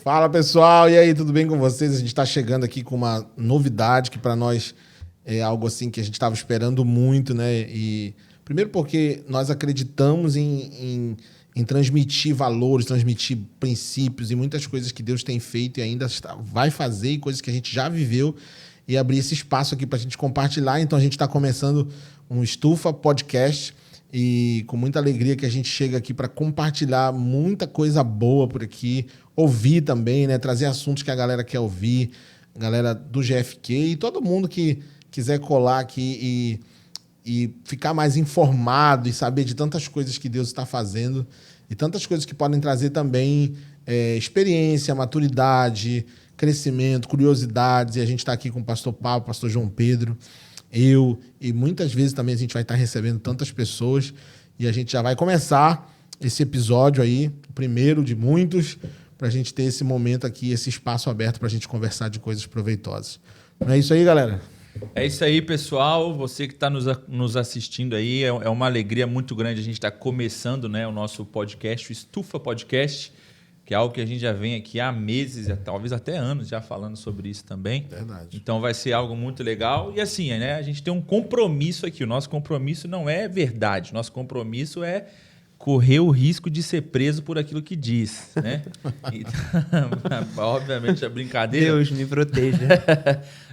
Fala, pessoal, e aí, tudo bem com vocês? A gente está chegando aqui com uma novidade que para nós é algo assim que a gente estava esperando muito, né? E primeiro porque nós acreditamos em transmitir valores, transmitir princípios e muitas coisas que Deus tem feito e ainda vai fazer, e coisas que a gente já viveu, e abrir esse espaço aqui para a gente compartilhar. Então a gente está começando um Estufa Podcast. E com muita alegria que a gente chega aqui para compartilhar muita coisa boa por aqui, ouvir também, né? Trazer assuntos que a galera quer ouvir, a galera do GFQ e todo mundo que quiser colar aqui e ficar mais informado e saber de tantas coisas que Deus está fazendo e tantas coisas que podem trazer também experiência, maturidade, crescimento, curiosidades. E a gente está aqui com o pastor Paulo, o pastor João Pedro, eu, e muitas vezes também a gente vai estar recebendo tantas pessoas, e a gente já vai começar esse episódio aí, o primeiro de muitos, para a gente ter esse momento aqui, esse espaço aberto para a gente conversar de coisas proveitosas. Não é isso aí, galera? É isso aí, pessoal. Você que está nos assistindo aí, é uma alegria muito grande a gente estar começando, né, o nosso podcast, o Estufa Podcast, que é algo que a gente já vem aqui há meses, talvez até anos já falando sobre isso também. Verdade. Então vai ser algo muito legal. E assim, né, a gente tem um compromisso aqui. O nosso compromisso não é verdade. Nosso compromisso é correr o risco de ser preso por aquilo que diz, né? Então, obviamente, a brincadeira... Deus me proteja.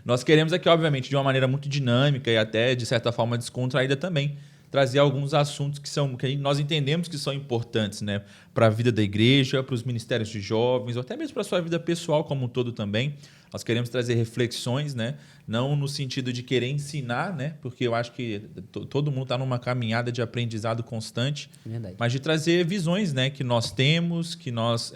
Nós queremos aqui, obviamente, de uma maneira muito dinâmica e até, de certa forma, descontraída também, trazer alguns assuntos que nós entendemos que são importantes, né, para a vida da igreja, para os ministérios de jovens, ou até mesmo para a sua vida pessoal como um todo também. Nós queremos trazer reflexões, né, não no sentido de querer ensinar, né, porque eu acho que todo mundo está numa caminhada de aprendizado constante, Verdade. mas de trazer visões, né, que nós temos, que nós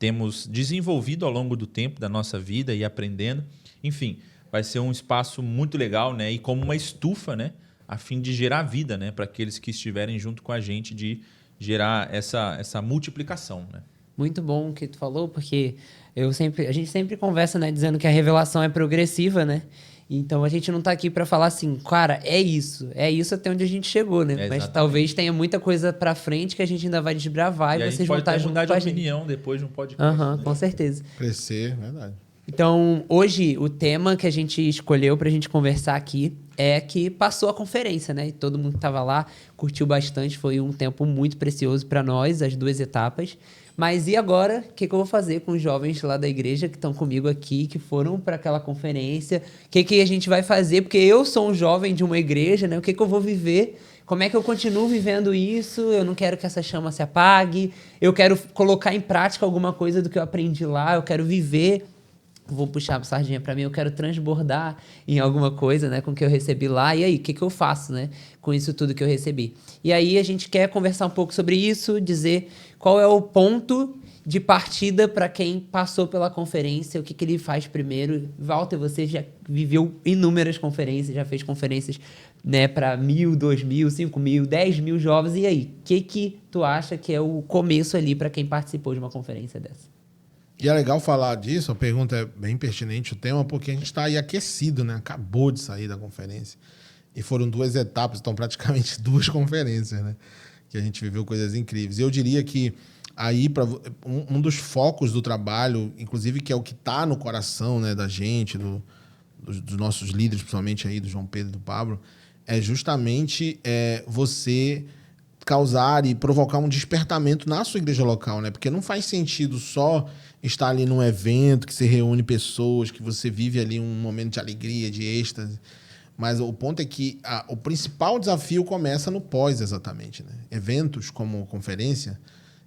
temos desenvolvido ao longo do tempo da nossa vida e aprendendo. Enfim, vai ser um espaço muito legal, né, e como uma estufa, né, a fim de gerar vida, né, para aqueles que estiverem junto com a gente, de gerar essa multiplicação, né? Muito bom o que tu falou, porque a gente sempre conversa, né, dizendo que a revelação é progressiva, né? Então a gente não está aqui para falar assim, cara, é isso até onde a gente chegou, né? Mas talvez tenha muita coisa para frente que a gente ainda vai desbravar e vocês vão estar junto com a gente. A gente pode mudar de opinião depois de um podcast. Né? Né? Com certeza. Crescer, verdade. Então, hoje, o tema que a gente escolheu para a gente conversar aqui é que passou a conferência, né? E todo mundo que estava lá curtiu bastante, foi um tempo muito precioso para nós, as 2 etapas. Mas e agora, o que eu vou fazer com os jovens lá da igreja que estão comigo aqui, que foram para aquela conferência? O que a gente vai fazer? Porque eu sou um jovem de uma igreja, né? O que eu vou viver? Como é que eu continuo vivendo isso? Eu não quero que essa chama se apague. Eu quero colocar em prática alguma coisa do que eu aprendi lá. Eu quero viver. Vou puxar a sardinha para mim, eu quero transbordar em alguma coisa, né, com o que eu recebi lá. E aí, o que eu faço, né, com isso tudo que eu recebi? E aí a gente quer conversar um pouco sobre isso, dizer qual é o ponto de partida para quem passou pela conferência, o que ele faz primeiro. Walter, você já viveu inúmeras conferências, já fez conferências, né, para 1.000, 2.000, 5.000, 10.000 jovens. E aí, o que tu acha que é o começo ali para quem participou de uma conferência dessa? E é legal falar disso, a pergunta é bem pertinente, o tema, porque a gente está aí aquecido, né? Acabou de sair da conferência. E foram 2 etapas, então praticamente 2 conferências, né? Que a gente viveu coisas incríveis. E eu diria que aí, um dos focos do trabalho, inclusive que é o que está no coração, né, da gente, dos nossos líderes, principalmente aí do João Pedro e do Pablo, é justamente você causar e provocar um despertamento na sua igreja local, né? Porque não faz sentido só estar ali num evento que você reúne pessoas, que você vive ali um momento de alegria, de êxtase. Mas o ponto é que o principal desafio começa no pós, exatamente, né? Eventos como conferência,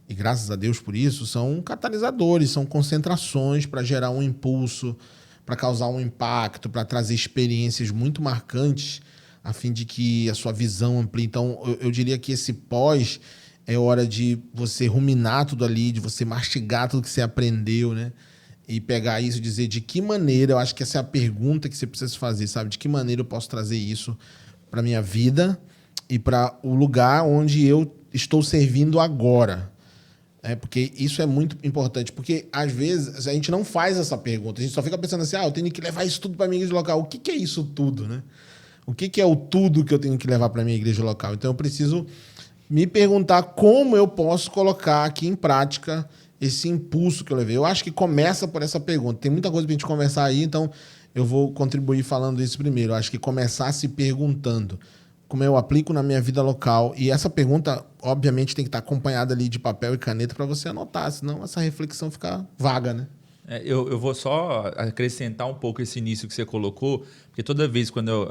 e graças a Deus por isso, são catalisadores, são concentrações para gerar um impulso, para causar um impacto, para trazer experiências muito marcantes, a fim de que a sua visão amplie. Então, eu diria que esse pós é hora de você ruminar tudo ali, de você mastigar tudo que você aprendeu, né? E pegar isso e dizer de que maneira, eu acho que essa é a pergunta que você precisa fazer, sabe? De que maneira eu posso trazer isso para a minha vida e para o lugar onde eu estou servindo agora. Porque isso é muito importante, porque às vezes a gente não faz essa pergunta, a gente só fica pensando assim, eu tenho que levar isso tudo para a minha igreja local. O que é isso tudo, né? O que é o tudo que eu tenho que levar para a minha igreja local? Então eu preciso me perguntar como eu posso colocar aqui em prática esse impulso que eu levei. Eu acho que começa por essa pergunta. Tem muita coisa para a gente conversar aí, então eu vou contribuir falando isso primeiro. Eu acho que começar se perguntando como eu aplico na minha vida local. E essa pergunta, obviamente, tem que estar acompanhada ali de papel e caneta para você anotar, senão essa reflexão fica vaga, né? Eu vou só acrescentar um pouco esse início que você colocou, porque toda vez quando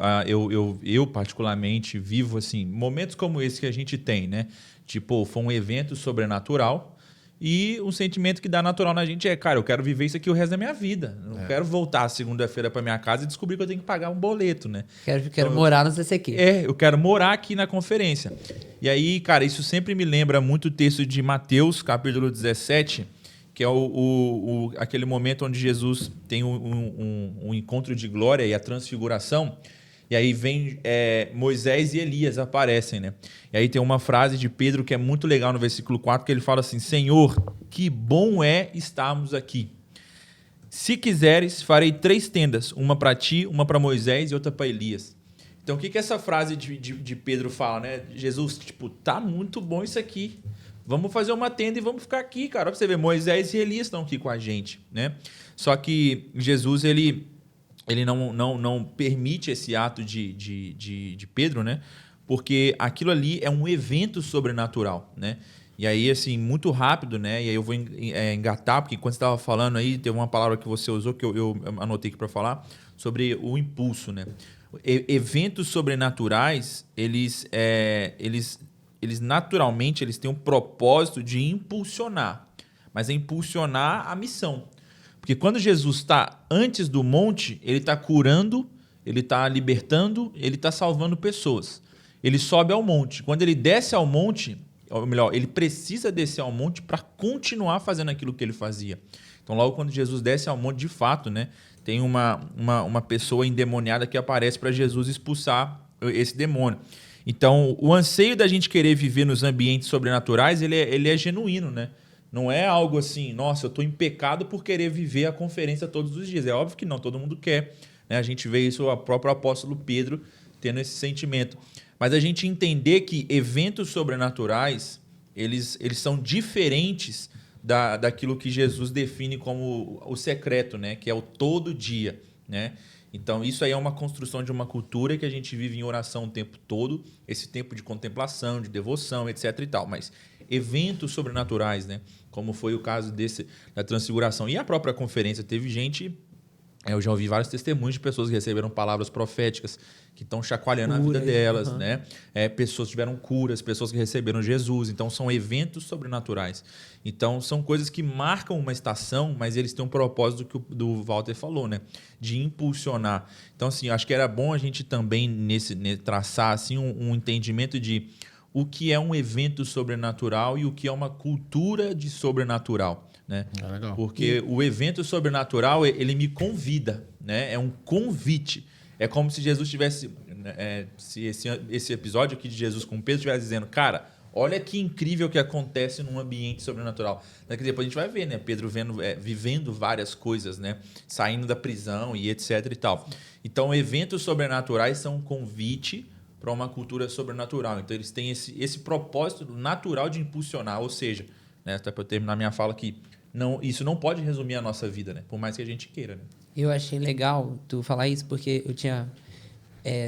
eu particularmente vivo assim momentos como esse que a gente tem, né? Tipo, foi um evento sobrenatural e um sentimento que dá natural na gente é, cara, eu quero viver isso aqui o resto da minha vida. Eu não quero voltar segunda-feira para minha casa e descobrir que eu tenho que pagar um boleto, né? Quero morar no CCQ. Eu quero morar aqui na conferência. E aí, cara, isso sempre me lembra muito o texto de Mateus, capítulo 17, que é aquele momento onde Jesus tem um encontro de glória e a transfiguração, e aí vem Moisés e Elias aparecem, né? E aí tem uma frase de Pedro que é muito legal no versículo 4, que ele fala assim, Senhor, que bom é estarmos aqui. Se quiseres, farei 3 tendas, uma para ti, uma para Moisés e outra para Elias. Então o que essa frase de Pedro fala, né? Jesus, tipo, tá muito bom isso aqui. Vamos fazer uma tenda e vamos ficar aqui, cara. Pra você ver, Moisés e Elias estão aqui com a gente, né? Só que Jesus, ele não permite esse ato de Pedro, né? Porque aquilo ali é um evento sobrenatural, né? E aí, assim, muito rápido, né? E aí eu vou engatar, porque quando você estava falando aí, teve uma palavra que você usou, que eu anotei aqui para falar, sobre o impulso, né? Eventos sobrenaturais, eles naturalmente eles têm um propósito de impulsionar, mas é impulsionar a missão. Porque quando Jesus está antes do monte, ele está curando, ele está libertando, ele está salvando pessoas. Ele sobe ao monte. Quando ele desce ao monte, ou melhor, ele precisa descer ao monte para continuar fazendo aquilo que ele fazia. Então, logo quando Jesus desce ao monte, de fato, né, tem uma pessoa endemoniada que aparece para Jesus expulsar esse demônio. Então, o anseio da gente querer viver nos ambientes sobrenaturais, ele é genuíno, né? Não é algo assim, nossa, eu estou em pecado por querer viver a conferência todos os dias. É óbvio que não, todo mundo quer, né? A gente vê isso, o próprio apóstolo Pedro tendo esse sentimento. Mas a gente entender que eventos sobrenaturais, eles são diferentes daquilo que Jesus define como o secreto, né? Que é o todo dia, né? Então, isso aí é uma construção de uma cultura que a gente vive em oração o tempo todo, esse tempo de contemplação, de devoção, etc. e tal. Mas eventos sobrenaturais, né? Como foi o caso da transfiguração. E a própria conferência teve gente... Eu já ouvi vários testemunhos de pessoas que receberam palavras proféticas que estão chacoalhando a vida delas, né? Pessoas que tiveram curas, pessoas que receberam Jesus. Então, são eventos sobrenaturais. Então, são coisas que marcam uma estação, mas eles têm um propósito que o Walter falou, né? De impulsionar. Então, assim, acho que era bom a gente também traçar assim, um entendimento de o que é um evento sobrenatural e o que é uma cultura de sobrenatural. Né? Legal. Porque o evento sobrenatural, ele me convida, né? É um convite. É como se Jesus tivesse... se esse episódio aqui de Jesus com Pedro estivesse dizendo, cara, olha que incrível que acontece num ambiente sobrenatural. Daqui depois a gente vai ver, né? Pedro vivendo várias coisas, né? Saindo da prisão e etc e tal. Então, eventos sobrenaturais são um convite para uma cultura sobrenatural. Então, eles têm esse propósito natural de impulsionar, ou seja... Né, até para eu terminar minha fala aqui, isso não pode resumir a nossa vida, né? Por mais que a gente queira. Né? Eu achei legal tu falar isso, porque eu tinha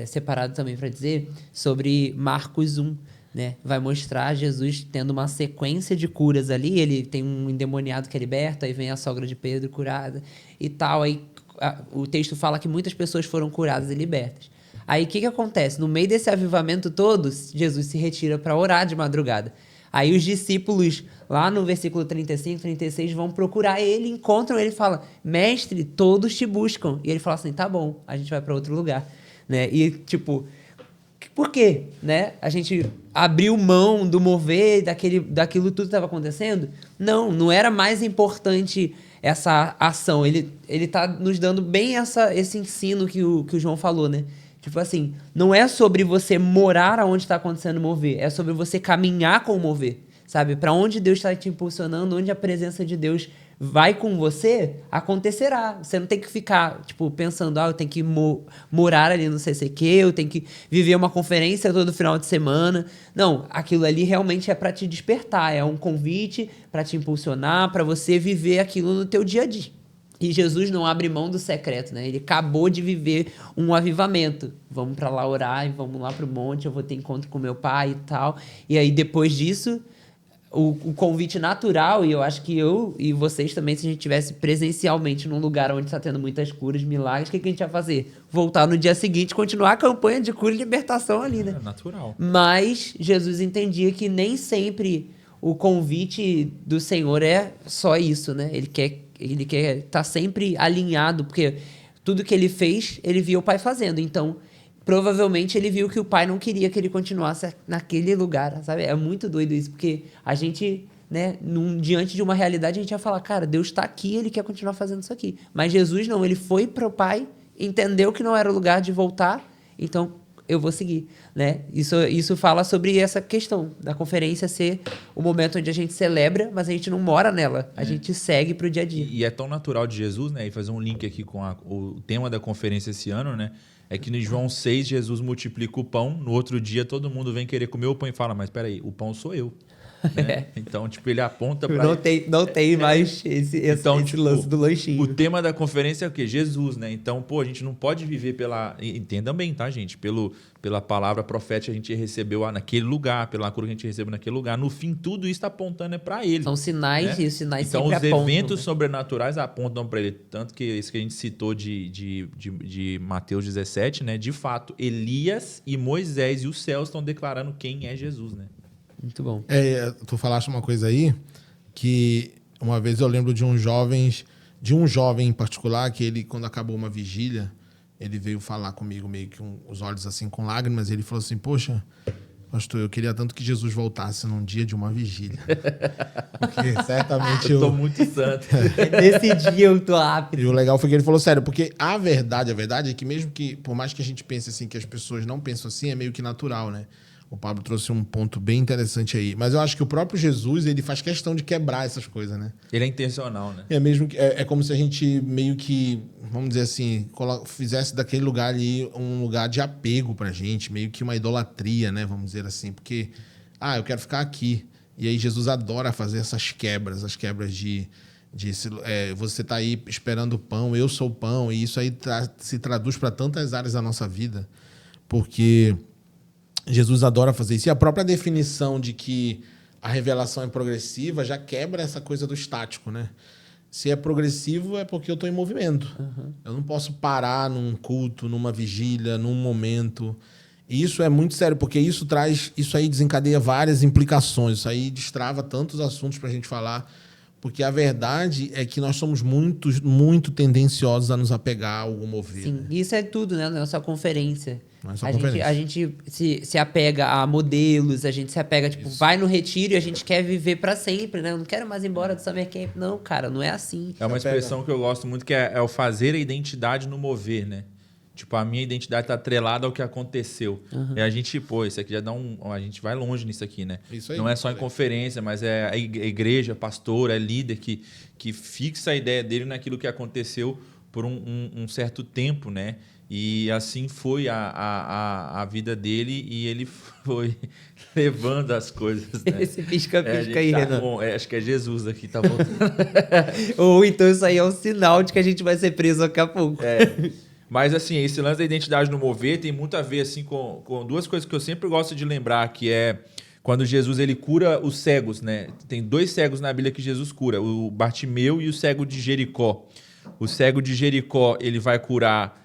separado também para dizer sobre Marcos 1. Né? Vai mostrar Jesus tendo uma sequência de curas ali. Ele tem um endemoniado que é liberto, aí vem a sogra de Pedro curada e tal. Aí o texto fala que muitas pessoas foram curadas e libertas. Aí o que acontece? No meio desse avivamento todo, Jesus se retira para orar de madrugada. Aí os discípulos, lá no versículo 35, 36, vão procurar ele, encontram ele e falam, mestre, todos te buscam. E ele fala assim, tá bom, a gente vai para outro lugar. Né? E, tipo, por quê? Né? A gente abriu mão do mover, daquilo tudo que estava acontecendo? Não era mais importante essa ação. Ele está nos dando bem esse ensino que o João falou, né? Tipo assim, não é sobre você morar onde está acontecendo o mover, é sobre você caminhar com o mover. sabe? Para onde Deus está te impulsionando, onde a presença de Deus vai com você, acontecerá. Você não tem que ficar, tipo, pensando, eu tenho que morar ali no CCQ, eu tenho que viver uma conferência todo final de semana. Não, aquilo ali realmente é para te despertar, é um convite para te impulsionar, para você viver aquilo no teu dia a dia. E Jesus não abre mão do secreto, né? Ele acabou de viver um avivamento. Vamos para lá orar, e vamos lá pro monte, eu vou ter encontro com meu pai e tal. E aí, depois disso, o convite natural, e eu acho que eu e vocês também, se a gente estivesse presencialmente num lugar onde está tendo muitas curas, milagres, o que a gente ia fazer? Voltar no dia seguinte, continuar a campanha de cura e libertação ali, né? É natural. Mas Jesus entendia que nem sempre o convite do Senhor é só isso, né? Ele quer estar sempre alinhado, porque tudo que ele fez, ele viu o pai fazendo. Então, provavelmente ele viu que o pai não queria que ele continuasse naquele lugar, sabe? É muito doido isso, porque a gente, né, diante de uma realidade, a gente ia falar, cara, Deus está aqui, ele quer continuar fazendo isso aqui. Mas Jesus não, ele foi para o pai, entendeu que não era o lugar de voltar, então eu vou seguir, né? Isso fala sobre essa questão da conferência ser o momento onde a gente celebra, mas a gente não mora nela, a gente segue pro dia a dia. E é tão natural de Jesus, né? E fazer um link aqui com o tema da conferência esse ano, né? É que no João 6, Jesus multiplica o pão, no outro dia todo mundo vem querer comer o pão e fala, mas peraí, o pão sou eu. Né? Então, tipo, ele aponta para... Não tem mais esse tipo, lance do lanchinho. O tema da conferência é o quê? Jesus, né? Então, a gente não pode viver pela... Entendam bem, tá, gente? Pela palavra profética que a gente recebeu naquele lugar, pela cura que a gente recebeu naquele lugar. No fim, tudo isso está apontando para ele. São sinais, né? e os sinais então, sempre os apontam. eventos sobrenaturais apontam para ele. Tanto que isso que a gente citou de Mateus 17, né? De fato, Elias e Moisés e os céus estão declarando quem é Jesus, né? Muito bom. Tu falaste uma coisa aí que uma vez eu lembro de um jovem em particular que ele, quando acabou uma vigília, ele veio falar comigo meio que os olhos assim com lágrimas, e ele falou assim, poxa, pastor, eu queria tanto que Jesus voltasse num dia de uma vigília. Porque certamente eu tô muito santo. Nesse dia eu tô apto. E o legal foi que ele falou sério, porque a verdade é que mesmo que, por mais que a gente pense assim, que as pessoas não pensam assim, é meio que natural, né? O Pablo trouxe um ponto bem interessante aí. Mas eu acho que o próprio Jesus, ele faz questão de quebrar essas coisas, né? Ele é intencional, né? É como se a gente meio que, vamos dizer assim, fizesse daquele lugar ali um lugar de apego pra gente, meio que uma idolatria, né? Vamos dizer assim. Porque, eu quero ficar aqui. E aí Jesus adora fazer essas quebras, as quebras de você tá aí esperando o pão, eu sou o pão. E isso aí se traduz para tantas áreas da nossa vida. Porque Jesus adora fazer isso. E a própria definição de que a revelação é progressiva já quebra essa coisa do estático, né? Se é progressivo é porque eu estou em movimento. Uhum. Eu não posso parar num culto, numa vigília, num momento. E isso é muito sério, porque isso aí desencadeia várias implicações. Isso aí destrava tantos assuntos para a gente falar. Porque a verdade é que nós somos muito, muito tendenciosos a nos apegar ao mover. Sim, né? Isso é tudo, né? Na nossa conferência. A gente se apega a modelos, a gente se apega, vai no retiro e a gente quer viver para sempre, né? Eu não quero mais ir embora do Summer Camp. Não, cara, não é assim. É uma expressão que eu gosto muito, que é o fazer a identidade no mover, né? Tipo, a minha identidade está atrelada ao que aconteceu. Uhum. E a gente, isso aqui já dá a gente vai longe nisso aqui, né? Isso aí, não é só em conferência, mas é a igreja, pastor, é líder que fixa a ideia dele naquilo que aconteceu por um certo tempo, né? E assim foi a vida dele, e ele foi levando as coisas. Né? Esse pisca-pisca aí, Renan. Bom, acho que é Jesus aqui, tá voltando. Ou então isso aí é um sinal de que a gente vai ser preso daqui a pouco. Mas assim, esse lance da identidade no mover tem muito a ver assim, com duas coisas que eu sempre gosto de lembrar, que é quando Jesus ele cura os cegos, né? Tem 2 cegos na Bíblia que Jesus cura, o Bartimeu e o cego de Jericó. O cego de Jericó, ele vai curar...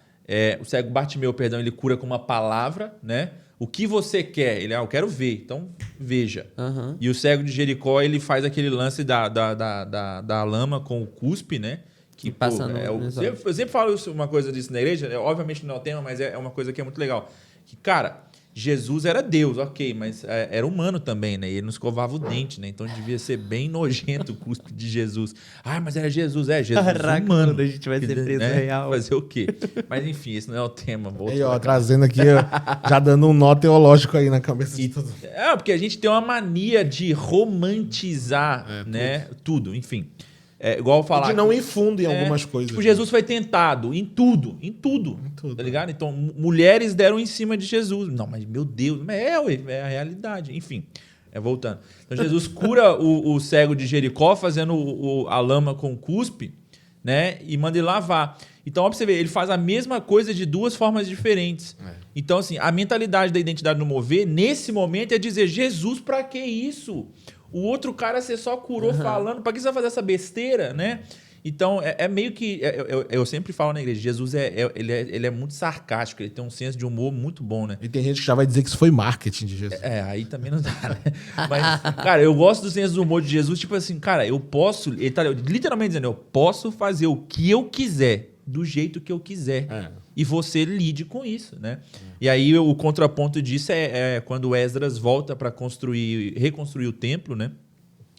o cego Bartimeu, ele cura com uma palavra, né? O que você quer? Ele, eu quero ver, então veja. Uhum. E o cego de Jericó, ele faz aquele lance da lama com o cuspe, né? Que eu sempre falo uma coisa disso na igreja, obviamente não é o tema, mas é uma coisa que é muito legal. Que, cara, Jesus era Deus, ok, mas era humano também, né? E ele não escovava o dente, né? Então devia ser bem nojento o cuspe de Jesus. Ah, mas era Jesus, Jesus Caraca, humano. quando a gente vai ser preso né? real. Fazer o quê? Mas enfim, esse não é o tema. Aí, ó, trazendo aqui, ó, já dando um nó teológico aí na cabeça de todo mundo. Porque a gente tem uma mania de romantizar, né? Tudo, enfim. Igual falar. E de não ir fundo em algumas coisas. Tipo, Jesus foi tentado em tudo. Tá ligado? Então, mulheres deram em cima de Jesus. Não, mas meu Deus, mas é a realidade. Enfim, voltando. Então, Jesus cura o cego de Jericó fazendo a lama com cuspe, né? E manda ele lavar. Então, ó, pra você ver, ele faz a mesma coisa de duas formas diferentes. Então, assim, a mentalidade da identidade no mover, nesse momento, é dizer, Jesus, pra que isso? O outro cara você só curou falando, pra que você vai fazer essa besteira, né? Então, é meio que... Eu sempre falo na igreja, Jesus ele é muito sarcástico, ele tem um senso de humor muito bom, né? E tem gente que já vai dizer que isso foi marketing de Jesus. Aí também não dá, né? Mas, cara, eu gosto do senso do humor de Jesus, tipo assim, cara, eu posso... Ele tá literalmente dizendo, eu posso fazer o que eu quiser, do jeito que eu quiser. E você lide com isso, né? E aí o contraponto disso é quando Esdras volta para reconstruir o templo, né?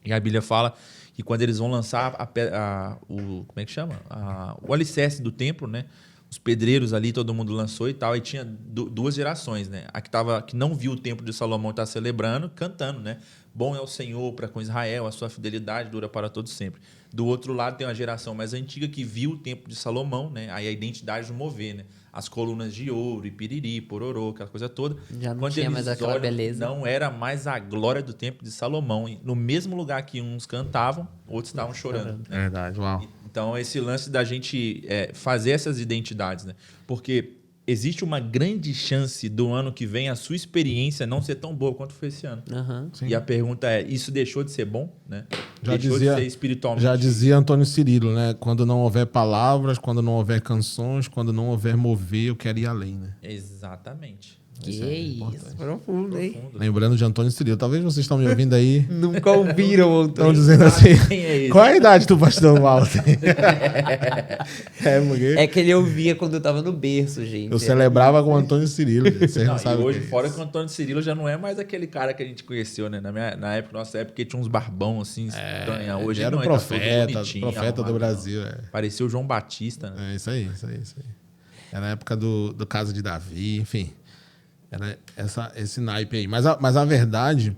E a Bíblia fala que quando eles vão lançar como é que chama? O alicerce do templo, né? Os pedreiros ali, todo mundo lançou e tal. E tinha duas gerações, né? A que não viu o templo de Salomão estar celebrando, cantando, né? Bom é o Senhor para com Israel, a sua fidelidade dura para todo sempre. Do outro lado tem uma geração mais antiga que viu o templo de Salomão, né? Aí a identidade do mover, né? As colunas de ouro, e piriri, pororô, aquela coisa toda. Já não Quando tinha mais aquela beleza. Não era mais a glória do templo de Salomão. E no mesmo lugar que uns cantavam, outros estavam chorando. Né? Verdade, uau. Então, esse lance da gente fazer essas identidades, né? Porque existe uma grande chance do ano que vem a sua experiência não ser tão boa quanto foi esse ano. E a pergunta é, isso deixou de ser bom? Né? Deixou de ser espiritualmente? Já dizia Antônio Cirilo, né? Quando não houver palavras, quando não houver canções, quando não houver mover, eu quero ir além, né? Exatamente. Que isso, profundo, hein? Lembrando de Antônio Cirilo. Talvez vocês estão me ouvindo aí. Nunca ouviram, Estão dizendo assim. Quem é Qual é a idade do pastor Walter? Porque É que ele ouvia quando eu tava no berço, gente. eu celebrava com o Antônio Cirilo. Vocês não E sabem hoje, o que é fora isso. que o Antônio Cirilo já não é mais aquele cara que a gente conheceu, né? Na época, nossa época, ele tinha uns barbão assim, estranha. Hoje Ele era não, o ele tá todo profeta bonitinho, do arrumado, Brasil. Parecia o João Batista, né? É isso aí. Era a época do caso de Davi, enfim. Era esse naipe aí. Mas a verdade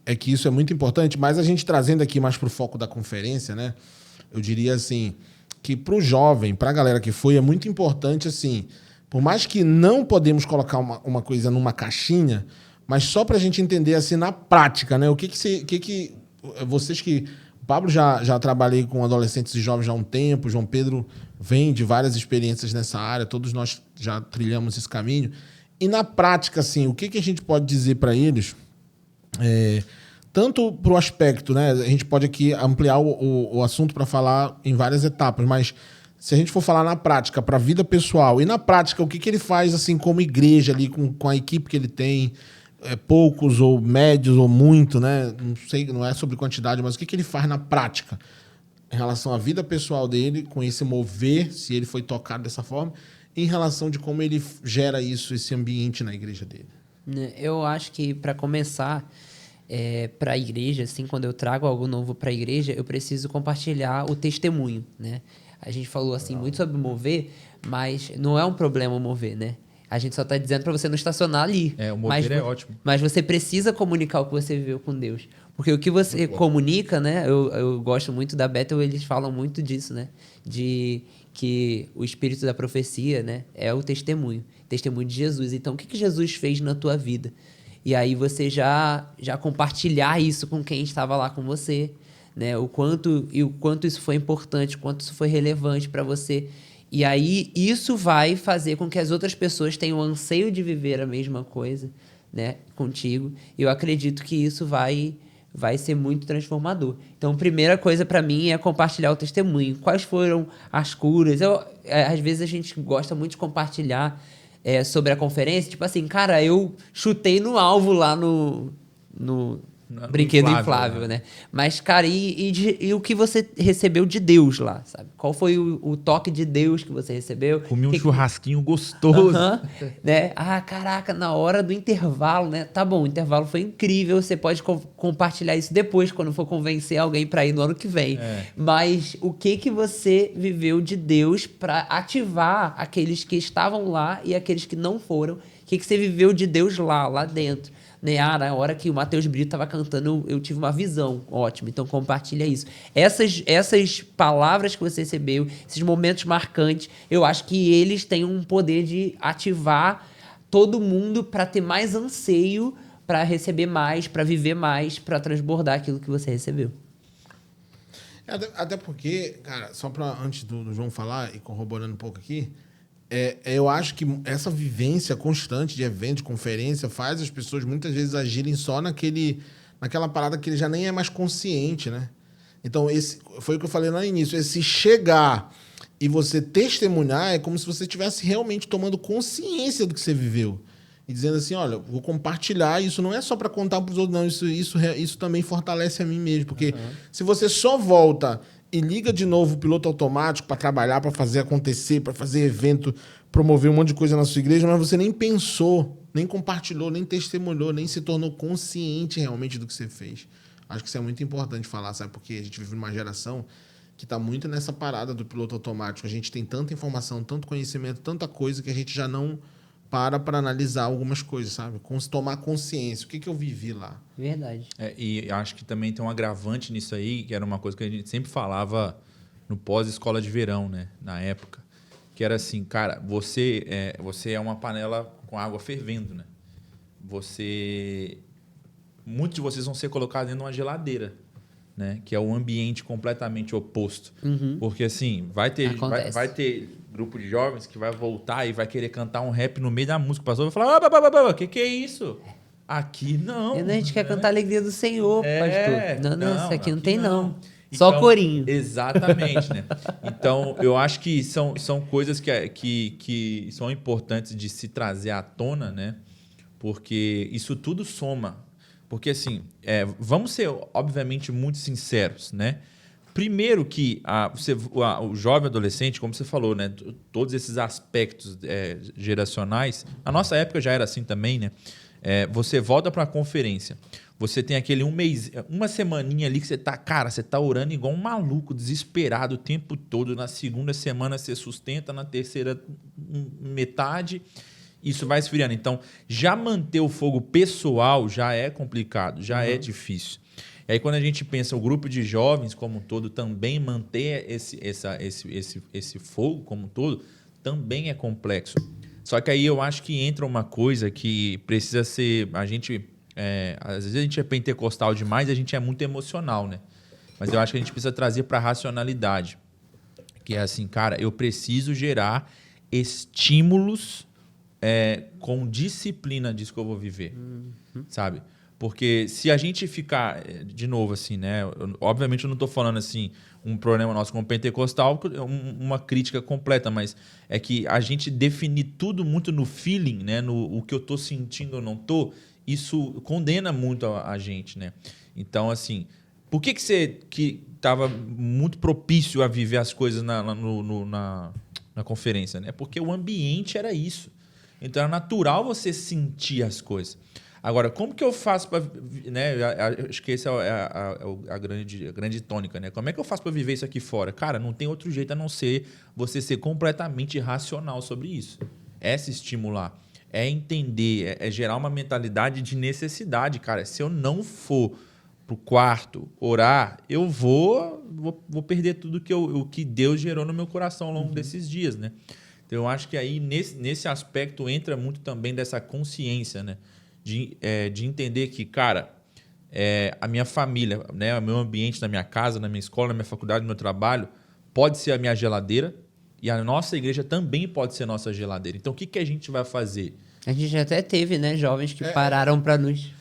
é que isso é muito importante, mas a gente trazendo aqui mais para o foco da conferência, né? Eu diria assim, que para o jovem, para a galera que foi, é muito importante, assim, por mais que não podemos colocar uma coisa numa caixinha, mas só para a gente entender, assim, na prática, né? O que vocês que... O Pablo já trabalhei com adolescentes e jovens já há um tempo, João Pedro vem de várias experiências nessa área, todos nós já trilhamos esse caminho. E na prática, assim, o que a gente pode dizer para eles, tanto para o aspecto, né? A gente pode aqui ampliar o assunto para falar em várias etapas, mas se a gente for falar na prática, para a vida pessoal, e na prática, o que ele faz assim como igreja ali, com a equipe que ele tem, poucos ou médios ou muito, né? Não sei, não é sobre quantidade, mas o que ele faz na prática em relação à vida pessoal dele, com esse mover, se ele foi tocado dessa forma, em relação de como ele gera isso, esse ambiente na igreja dele. Eu acho que, para começar, para a igreja, assim, quando eu trago algo novo para a igreja, eu preciso compartilhar o testemunho, né? A gente falou assim muito sobre mover, mas não é um problema mover, né? A gente só está dizendo para você não estacionar ali. O mover é ótimo. Mas você precisa comunicar o que você viveu com Deus. Porque o que você comunica, né? Eu gosto muito da Bethel, eles falam muito disso, né? De que o espírito da profecia, né, é o testemunho de Jesus. Então, o que Jesus fez na tua vida? E aí você já compartilhar isso com quem estava lá com você, né? O quanto isso foi importante, o quanto isso foi relevante para você. E aí isso vai fazer com que as outras pessoas tenham o anseio de viver a mesma coisa, né, contigo. Eu acredito que isso vai ser muito transformador. Então, a primeira coisa para mim é compartilhar o testemunho. Quais foram as curas? Às vezes a gente gosta muito de compartilhar sobre a conferência. Tipo assim, cara, eu chutei no alvo lá no Brinquedo inflável, né? Mas, cara, e o que você recebeu de Deus lá, sabe? Qual foi o toque de Deus que você recebeu? Comi um churrasquinho gostoso. Né? Ah, caraca, na hora do intervalo, né? Tá bom, o intervalo foi incrível, você pode compartilhar isso depois, quando for convencer alguém para ir no ano que vem. Mas o que você viveu de Deus para ativar aqueles que estavam lá e aqueles que não foram? O que você viveu de Deus lá dentro? Né? Ah, na hora que o Matheus Brito estava cantando, eu tive uma visão. Ótimo, então compartilha isso. Essas palavras que você recebeu, esses momentos marcantes, eu acho que eles têm um poder de ativar todo mundo para ter mais anseio, para receber mais, para viver mais, para transbordar aquilo que você recebeu. Até porque, cara, só para antes do João falar e corroborando um pouco aqui, eu acho que essa vivência constante de evento, de conferência, faz as pessoas muitas vezes agirem só naquela parada que ele já nem é mais consciente, né? Então, esse foi o que eu falei lá no início. Esse chegar e você testemunhar é como se você estivesse realmente tomando consciência do que você viveu. E dizendo assim, olha, vou compartilhar, isso não é só para contar para os outros, não, isso também fortalece a mim mesmo. Porque se você só volta e liga de novo o piloto automático para trabalhar, para fazer acontecer, para fazer evento, promover um monte de coisa na sua igreja, mas você nem pensou, nem compartilhou, nem testemunhou, nem se tornou consciente realmente do que você fez. Acho que isso é muito importante falar, sabe? Porque a gente vive numa geração que está muito nessa parada do piloto automático. A gente tem tanta informação, tanto conhecimento, tanta coisa que a gente já não para analisar algumas coisas, sabe? Tomar consciência. O que eu vivi lá? Verdade. E acho que também tem um agravante nisso aí, que era uma coisa que a gente sempre falava no pós-escola de verão, né? Na época. Que era assim, cara, você é uma panela com água fervendo, né? Muitos de vocês vão ser colocados dentro de uma geladeira, né? Que é um ambiente completamente oposto. Porque, assim, vai ter grupo de jovens que vai voltar e vai querer cantar um rap no meio da música. O pastor vai falar, o que é isso? Aqui não. A gente quer cantar a alegria do Senhor, pastor. Não, isso aqui não tem, não. Então, só corinho. Exatamente, né? Então, eu acho que são coisas que são importantes de se trazer à tona, né? Porque isso tudo soma. Porque, assim, vamos ser, obviamente, muito sinceros, né? Primeiro que o jovem adolescente, como você falou, né? Todos esses aspectos geracionais, na nossa época já era assim também, né? Você volta para a conferência, você tem aquele uma semaninha ali que você tá orando igual um maluco, desesperado o tempo todo. Na segunda semana você sustenta, na terceira metade, isso vai esfriando. Então, já manter o fogo pessoal já é complicado, já é difícil. E aí, quando a gente pensa o grupo de jovens como um todo, também manter esse fogo como um todo, também é complexo. Só que aí eu acho que entra uma coisa que precisa ser... às vezes a gente é pentecostal demais e a gente é muito emocional, né? Mas eu acho que a gente precisa trazer para a racionalidade. Que é assim, cara, eu preciso gerar estímulos com disciplina disso que eu vou viver, sabe? Porque se a gente ficar, de novo, assim, né? Obviamente eu não estou falando assim, um problema nosso como pentecostal, uma crítica completa, mas é que a gente definir tudo muito no feeling, né? O que eu estou sentindo ou não estou, isso condena muito a gente, né? Então, assim, por que você que estava muito propício a viver as coisas na conferência, né? Porque o ambiente era isso. Então, era natural você sentir as coisas. Agora, como que eu faço para... Né, acho que essa é a grande tônica, né? Como é que eu faço para viver isso aqui fora? Cara, não tem outro jeito a não ser você ser completamente racional sobre isso. É se estimular, é entender, é gerar uma mentalidade de necessidade. Cara, se eu não for pro quarto orar, eu vou perder tudo o que Deus gerou no meu coração ao longo desses dias, né? Então, eu acho que aí, nesse aspecto, entra muito também dessa consciência, né? De entender que, cara, a minha família, né, o meu ambiente na minha casa, na minha escola, na minha faculdade, no meu trabalho, pode ser a minha geladeira e a nossa igreja também pode ser a nossa geladeira. Então, o que a gente vai fazer? A gente até teve, né, jovens que pararam para nos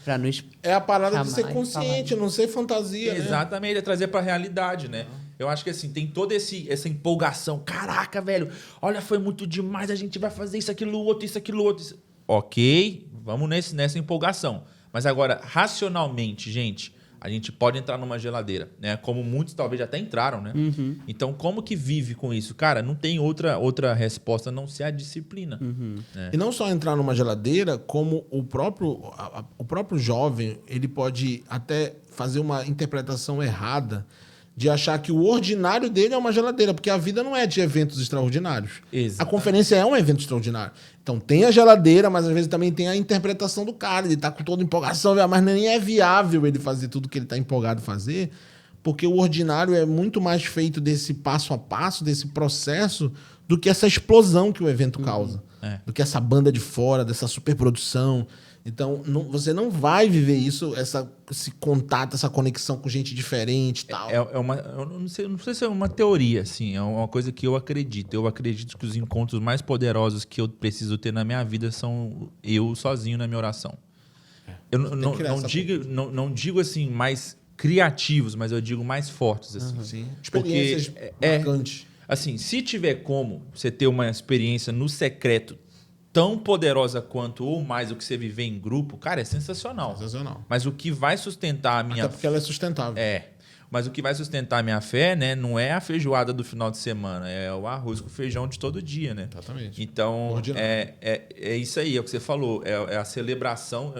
É a parada de ser consciente, não ser fantasia, Exatamente, é trazer para a realidade, né? Eu acho que assim, tem toda essa empolgação. Caraca, velho, olha, foi muito demais, a gente vai fazer isso, aquilo, outro. Ok, vamos nessa empolgação. Mas agora, racionalmente, gente, a gente pode entrar numa geladeira, né? Como muitos talvez já até entraram, né? Então, como que vive com isso? Cara, não tem outra resposta a não ser a disciplina. Né? E não só entrar numa geladeira, como o próprio jovem, ele pode até fazer uma interpretação errada de achar que o ordinário dele é uma geladeira, porque a vida não é de eventos extraordinários. Exatamente. A conferência é um evento extraordinário. Então tem a geladeira, mas às vezes também tem a interpretação do cara. Ele tá com toda empolgação, mas nem é viável ele fazer tudo que ele tá empolgado a fazer, porque o ordinário é muito mais feito desse passo a passo, desse processo, do que essa explosão que o evento causa. Do que essa banda de fora, dessa superprodução. Então, você não vai viver isso, esse contato, essa conexão com gente diferente e tal. Eu não sei se é uma teoria, assim, é uma coisa que eu acredito. Eu acredito que os encontros mais poderosos que eu preciso ter na minha vida são eu sozinho na minha oração. Eu não digo assim mais criativos, mas eu digo mais fortes. Assim. Sim. Experiências marcantes. Assim, se tiver como você ter uma experiência no secreto tão poderosa quanto ou mais o que você viver em grupo, cara, é sensacional. Sensacional. Mas o que vai sustentar a minha... Até porque ela é sustentável. Mas o que vai sustentar a minha fé, né, não é a feijoada do final de semana, é o arroz com feijão de todo dia, né? Exatamente. Então, é isso aí, é o que você falou, é a celebração,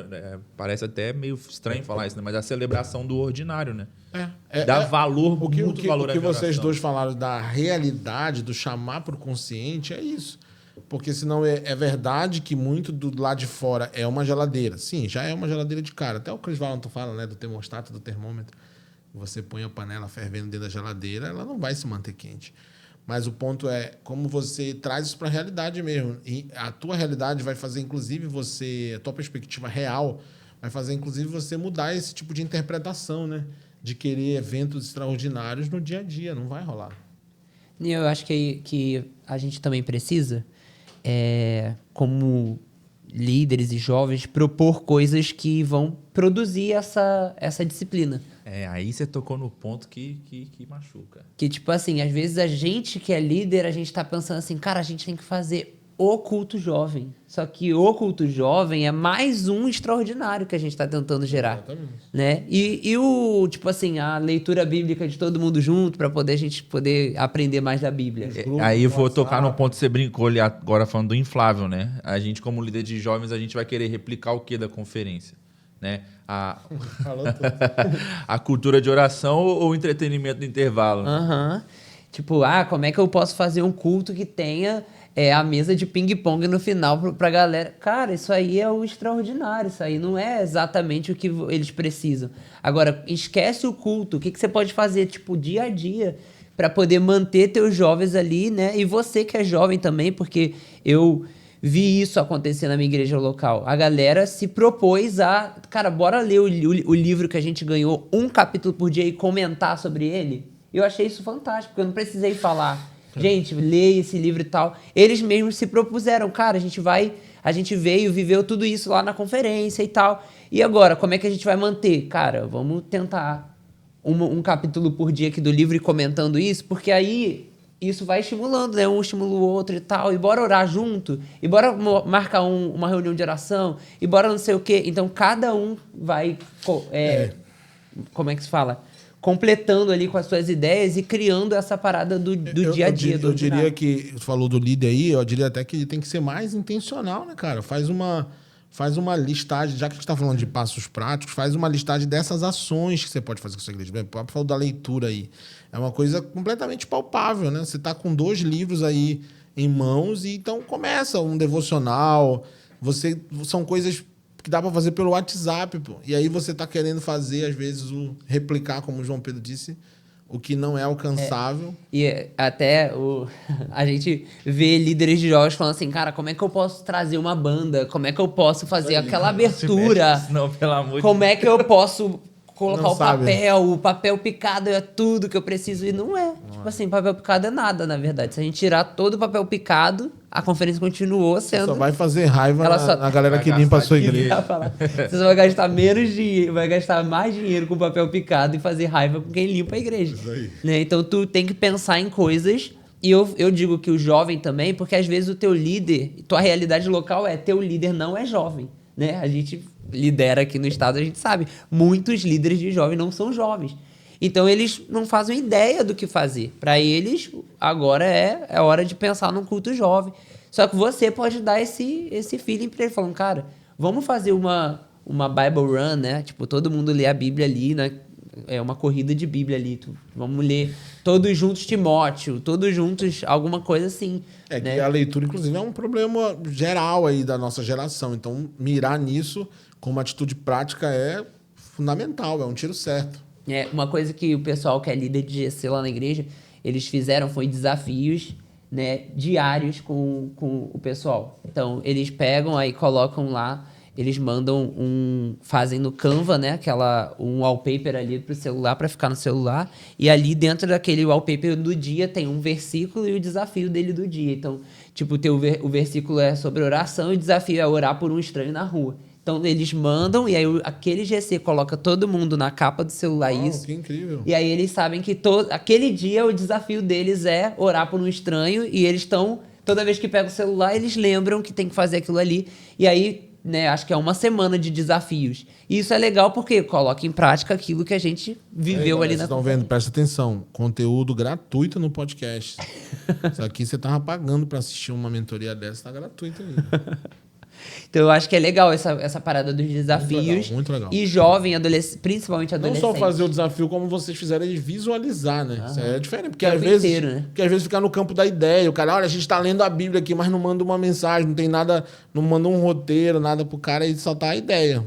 parece até meio estranho falar isso, né? Mas é a celebração do ordinário, né? Dá valor, muito valor à O que minha vocês oração. dois falaram da realidade, do chamar para o consciente, é isso. Porque senão é verdade que muito do lado de fora é uma geladeira. Sim, já é uma geladeira de cara. Até o Chris Valentin fala, né, do termostato, do termômetro. Você põe a panela fervendo dentro da geladeira, ela não vai se manter quente. Mas o ponto é como você traz isso para a realidade mesmo. E a tua realidade vai fazer, inclusive, a tua perspectiva real vai fazer, inclusive, você mudar esse tipo de interpretação, né? De querer eventos extraordinários no dia a dia. Não vai rolar. E eu acho que a gente também precisa, como líderes e jovens, propor coisas que vão produzir essa disciplina. Aí você tocou no ponto que machuca. Que, tipo assim, às vezes a gente que é líder, a gente tá pensando assim, cara, a gente tem que fazer o culto jovem. Só que o culto jovem é mais um extraordinário que a gente tá tentando gerar. Exatamente. Né? E o, tipo assim, a leitura bíblica de todo mundo junto para a gente poder aprender mais da Bíblia. Aí eu vou tocar no ponto que você brincou ali agora falando do inflável, né? A gente, como líder de jovens, a gente vai querer replicar o que da conferência? Né? A cultura de oração ou o entretenimento do intervalo? Tipo, como é que eu posso fazer um culto que tenha a mesa de ping-pong no final pra galera? Cara, isso aí é o extraordinário. Isso aí não é exatamente o que eles precisam. Agora, esquece o culto. O que você pode fazer, tipo, dia a dia para poder manter teus jovens ali, né? E você que é jovem também, porque eu vi isso acontecer na minha igreja local. A galera se propôs a... Cara, bora ler o livro que a gente ganhou, um capítulo por dia e comentar sobre ele. Eu achei isso fantástico, porque eu não precisei falar. Gente, lê esse livro e tal. Eles mesmos se propuseram. Cara, a gente veio, viveu tudo isso lá na conferência e tal. E agora, como é que a gente vai manter? Cara, vamos tentar um capítulo por dia aqui do livro e comentando isso, porque aí... Isso vai estimulando, né? Um estimula o outro e tal. E bora orar junto. E bora marcar uma reunião de oração. E bora não sei o quê. Então, cada um vai... Como é que se fala? Completando ali com as suas ideias e criando essa parada do dia a dia. Eu diria que... Você falou do líder aí. Eu diria até que ele tem que ser mais intencional, né, cara? Faz uma listagem, já que a gente está falando de passos práticos, faz uma listagem dessas ações que você pode fazer com a sua igreja. O próprio falou da leitura aí. É uma coisa completamente palpável, né? Você está com 2 livros aí em mãos e então começa um devocional. São coisas que dá para fazer pelo WhatsApp, pô. E aí você está querendo fazer, às vezes, replicar, como o João Pedro disse, o que não é alcançável. E até a gente vê líderes de jovens falando assim, cara, como é que eu posso trazer uma banda? Como é que eu posso fazer aquela abertura? Não, pelo amor de Como é que eu posso colocar Não sabe. o papel picado é tudo que eu preciso? E não é. Tipo assim, papel picado é nada, na verdade. Se a gente tirar todo o papel picado, a conferência continuou sendo... Só vai fazer raiva Ela na galera vai que limpa a gastar sua dinheiro. igreja. Você só vai gastar menos dinheiro, vai gastar mais dinheiro com papel picado e fazer raiva com quem limpa a igreja. Isso aí. Né? Então, tu tem que pensar em coisas... E eu digo que o jovem também, porque às vezes o teu líder, tua realidade local teu líder não é jovem. né? A gente lidera aqui no estado, a gente sabe. Muitos líderes de jovens não são jovens. Então, eles não fazem ideia do que fazer. Para eles, agora é hora de pensar num culto jovem. Só que você pode dar esse feeling para ele, falando, cara, vamos fazer uma Bible Run, né? Tipo, todo mundo lê a Bíblia ali, né? É uma corrida de Bíblia ali. Vamos ler todos juntos Timóteo, todos juntos alguma coisa assim. É né? que a leitura, inclusive, é um problema geral aí da nossa geração. Então, mirar nisso como atitude prática é fundamental, é um tiro certo. Uma coisa que o pessoal que é líder de GC lá na igreja, eles fizeram foi desafios, né, diários com o pessoal. Então, eles pegam aí, colocam lá, eles mandam fazem no Canva, né, um wallpaper ali pro celular, para ficar no celular, e ali dentro daquele wallpaper do dia tem um versículo e o desafio dele do dia. Então, tipo, o versículo é sobre oração e o desafio é orar por um estranho na rua. Então, eles mandam e aí aquele GC coloca todo mundo na capa do celular, isso. Que incrível. E aí eles sabem que aquele dia o desafio deles é orar por um estranho e eles estão, toda vez que pegam o celular, eles lembram que tem que fazer aquilo ali. E aí, né, acho que é uma semana de desafios. E isso é legal porque coloca em prática aquilo que a gente viveu ali na... Vocês estão vendo? Presta atenção. Conteúdo gratuito no podcast. Isso aqui você tava pagando para assistir uma mentoria dessa, tá gratuito aí. Então, eu acho que é legal essa parada dos desafios. Muito legal. E jovem, principalmente adolescente. Não só fazer o desafio, como vocês fizeram, de visualizar, né? Isso é diferente. Porque às né? às vezes fica no campo da ideia. O cara, olha, a gente tá lendo a Bíblia aqui, mas não manda uma mensagem, não tem nada, não manda um roteiro, nada pro cara e só tá a ideia.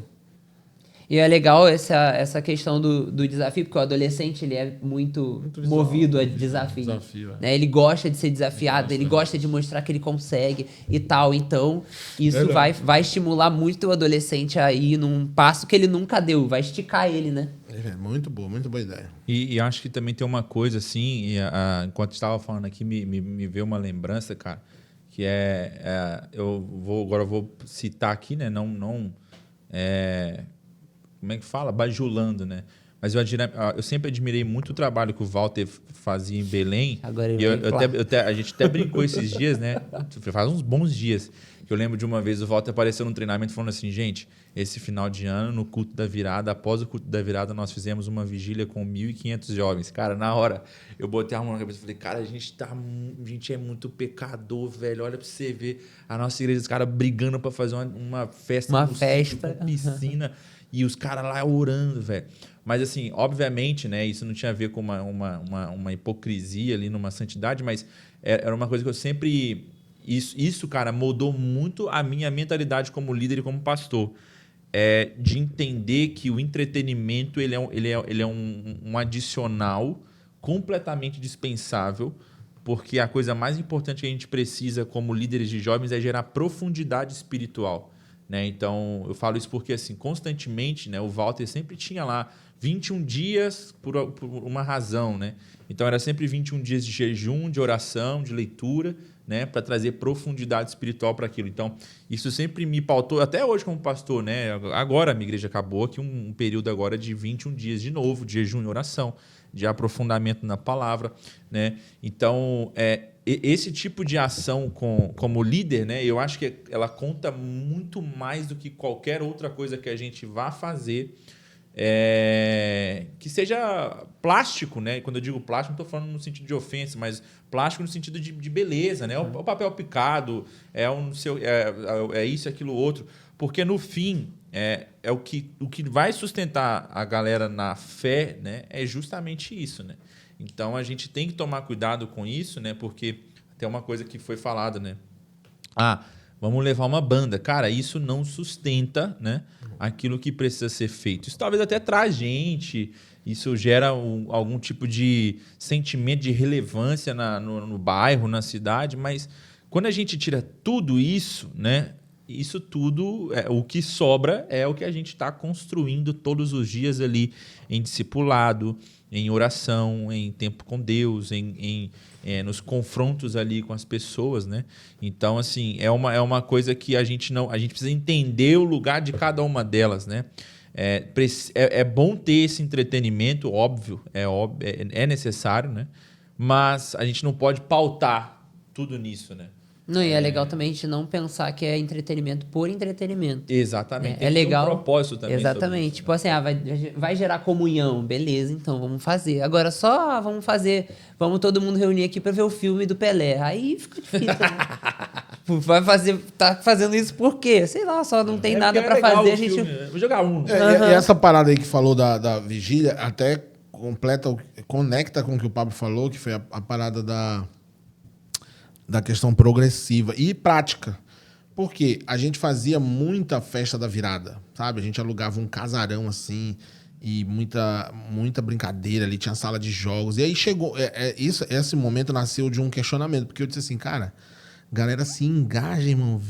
E é legal essa questão do desafio, porque o adolescente ele é muito movido a desafio. Né? Ele gosta de ser desafiado, ele gosta de mostrar que ele consegue e tal. Então, isso vai estimular muito o adolescente a ir num passo que ele nunca deu, vai esticar ele, né? Muito boa ideia. E acho que também tem uma coisa assim, enquanto estava falando aqui, me veio uma lembrança, cara, que agora eu vou citar aqui, né? Como é que fala? Bajulando, né? Mas eu sempre admirei muito o trabalho que o Walter fazia em Belém. Agora a gente até brincou esses dias, né? Faz uns bons dias. Eu lembro de uma vez o Walter apareceu num treinamento falando assim, gente, esse final de ano, no culto da virada, após o culto da virada, nós fizemos uma vigília com 1.500 jovens. Cara, na hora, eu botei a mão na cabeça e falei, cara, a gente é muito pecador, velho. Olha pra você ver a nossa igreja, os caras brigando pra fazer uma festa. Uma festa. Com piscina. E os caras lá orando, velho. Mas, assim, obviamente, né? Isso não tinha a ver com uma hipocrisia ali, numa santidade, mas era uma coisa que eu sempre... Isso, cara, moldou muito a minha mentalidade como líder e como pastor. De entender que o entretenimento ele é um adicional completamente dispensável, porque a coisa mais importante que a gente precisa como líderes de jovens é gerar profundidade espiritual. Né? Então, eu falo isso porque, assim, constantemente, né, o Walter sempre tinha lá 21 dias por uma razão. Né? Então, era sempre 21 dias de jejum, de oração, de leitura, né, para trazer profundidade espiritual para aquilo. Então, isso sempre me pautou, até hoje como pastor. Né? Agora a minha igreja acabou aqui um período agora de 21 dias de novo, de jejum e oração, de aprofundamento na palavra. Né? Então, esse tipo de ação como líder, né, eu acho que ela conta muito mais do que qualquer outra coisa que a gente vá fazer, que seja plástico, né? Quando eu digo plástico, não estou falando no sentido de ofensa, mas plástico no sentido de beleza, né? O papel picado, é isso, aquilo, outro. Porque, no fim, o que vai sustentar a galera na fé, né, é justamente isso, né? Então, a gente tem que tomar cuidado com isso, né? Porque tem uma coisa que foi falada, né? Vamos levar uma banda. Cara, isso não sustenta, né, aquilo que precisa ser feito. Isso talvez até traz gente, isso gera algum tipo de sentimento de relevância no bairro, na cidade, mas quando a gente tira tudo isso, né, isso tudo, o que sobra é o que a gente está construindo todos os dias ali em discipulado, em oração, em tempo com Deus, nos confrontos ali com as pessoas, né? Então, assim, é uma coisa que a gente precisa entender o lugar de cada uma delas, né? É bom ter esse entretenimento, óbvio, é necessário, né? Mas a gente não pode pautar tudo nisso, né? Não, e é legal também a gente não pensar que é entretenimento por entretenimento. Exatamente. É legal. Tem um propósito também. Exatamente. Isso, tipo assim, vai gerar comunhão. Beleza, então vamos fazer. Agora só vamos todo mundo reunir aqui pra ver o filme do Pelé. Aí fica difícil, né? Tá fazendo isso por quê? Sei lá, só não tem nada pra fazer. A gente... Vou jogar um. E essa parada aí que falou da vigília, até conecta com o que o Pablo falou, que foi a parada da questão progressiva e prática. Porque a gente fazia muita festa da virada, sabe? A gente alugava um casarão assim e muita brincadeira ali, tinha sala de jogos. E aí chegou... esse momento nasceu de um questionamento, porque eu disse assim, cara, galera se engaja, irmão,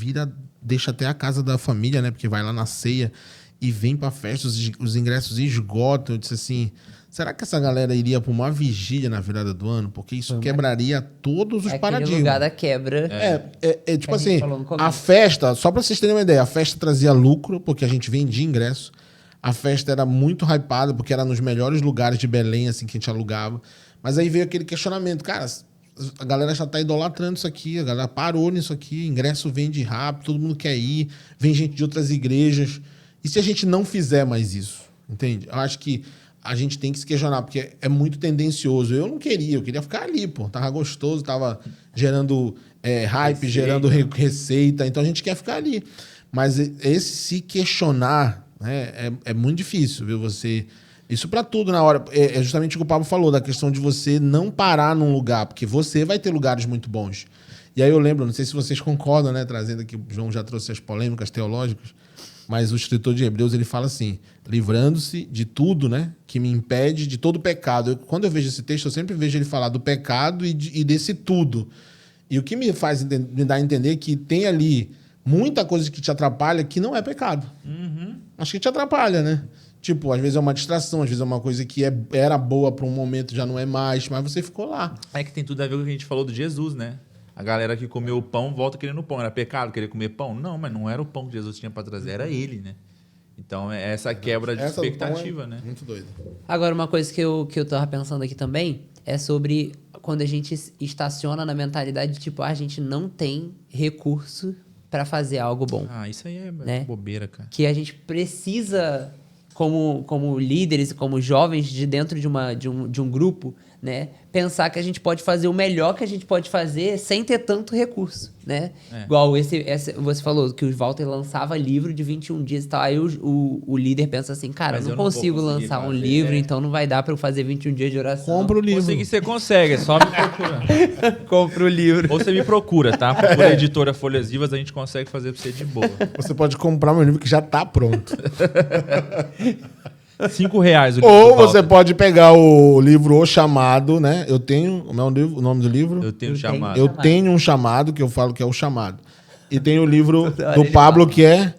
deixa até a casa da família, né? Porque vai lá na ceia e vem pra festa, os ingressos esgotam. Eu disse assim, será que essa galera iria pra uma vigília na virada do ano? Porque isso quebraria todos os paradigmas. Aquele lugar da quebra. Tipo assim, a festa, só pra vocês terem uma ideia, a festa trazia lucro, porque a gente vendia ingresso. A festa era muito hypada, porque era nos melhores lugares de Belém, assim, que a gente alugava. Mas aí veio aquele questionamento, cara, a galera já tá idolatrando isso aqui, a galera parou nisso aqui, ingresso vende rápido, todo mundo quer ir, vem gente de outras igrejas. E se a gente não fizer mais isso? Entende? Eu acho que a gente tem que se questionar, porque é muito tendencioso. Eu não queria, eu queria ficar ali, pô. Tava gostoso, tava gerando hype, gerando receita. Então a gente quer ficar ali. Mas esse se questionar, né, é muito difícil, viu? Isso para tudo na hora. É justamente o que o Pablo falou, da questão de você não parar num lugar, porque você vai ter lugares muito bons. E aí eu lembro, não sei se vocês concordam, né? Trazendo aqui, o João já trouxe as polêmicas teológicas. Mas o escritor de Hebreus, ele fala assim, livrando-se de tudo, né, que me impede de todo pecado. Quando eu vejo esse texto, eu sempre vejo ele falar do pecado e desse tudo. E o que me dá a entender que tem ali muita coisa que te atrapalha que não é pecado. Uhum. Acho que te atrapalha, né? Tipo, às vezes é uma distração, às vezes é uma coisa que era boa para um momento, já não é mais, mas você ficou lá. É que tem tudo a ver com o que a gente falou do Jesus, né? A galera que comeu o pão volta querendo pão. Era pecado querer comer pão? Não, mas não era o pão que Jesus tinha para trazer, era ele, né? Então, é essa quebra de expectativa, né? Muito doido. Agora, uma coisa que eu tava pensando aqui também é sobre quando a gente estaciona na mentalidade de tipo, a gente não tem recurso para fazer algo bom. Isso aí é né? Bobeira, cara. Que a gente precisa, como líderes e como jovens de dentro de um grupo, né, pensar que a gente pode fazer o melhor que a gente pode fazer sem ter tanto recurso, né? Igual você falou que o Walter lançava livro de 21 dias e tal. Aí o líder pensa assim, cara, eu não consigo lançar um livro, então não vai dar para eu fazer 21 dias de oração. Compra o livro. Conseguir você consegue, é só me procurar. Compra o livro. Ou você me procura, tá? Procura a editora Folhas Vivas, a gente consegue fazer pra você de boa. Você pode comprar meu livro que já tá pronto. R$5 o livro. Ou você pode pegar o livro O Chamado, né? Eu tenho... O nome do livro? Eu tenho chamado. Eu tenho um chamado, que eu falo que é o chamado. E tem o livro do Pablo, que é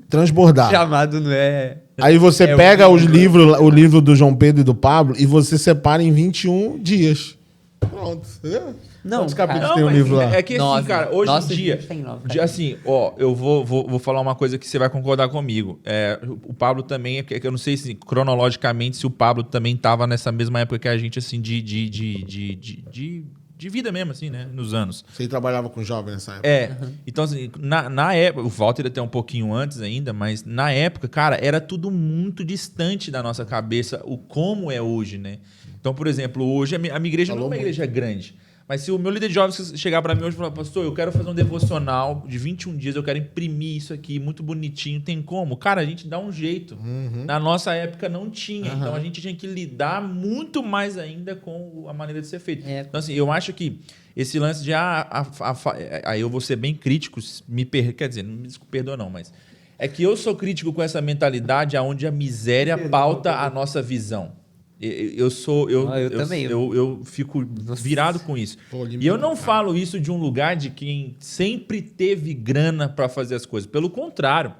Transbordar. Chamado não é... Aí você pega o livro do João Pedro e do Pablo e você separa em 21 dias. Pronto, entendeu? Não, quantos capítulos Não, tem o mas livro lá? É que assim, 9. cara, hoje Nossa, em dia, tem 9, cara. assim, ó, eu vou falar uma coisa que você vai concordar comigo. O Pablo também, que eu não sei se cronologicamente se o Pablo também estava nessa mesma época que a gente, assim, de vida mesmo, assim, né, nos anos. Você trabalhava com jovem nessa época? Então, assim, na época, o Walter até um pouquinho antes ainda, mas na época, cara, era tudo muito distante da nossa cabeça, o como é hoje, né? Então, por exemplo, hoje a minha igreja não é uma igreja grande. Mas se o meu líder de jovens chegar para mim hoje e falar, pastor, eu quero fazer um devocional de 21 dias, eu quero imprimir isso aqui, muito bonitinho, tem como? Cara, a gente dá um jeito. Na nossa época não tinha, então a gente tinha que lidar muito mais ainda com a maneira de ser feito. Então, assim, eu acho que esse lance de... aí eu vou ser bem crítico, quer dizer, não me perdoa não, mas... É que eu sou crítico com essa mentalidade onde a miséria pauta a nossa visão. Eu também. Eu fico virado com isso. E eu não falo isso de um lugar de quem sempre teve grana para fazer as coisas. Pelo contrário,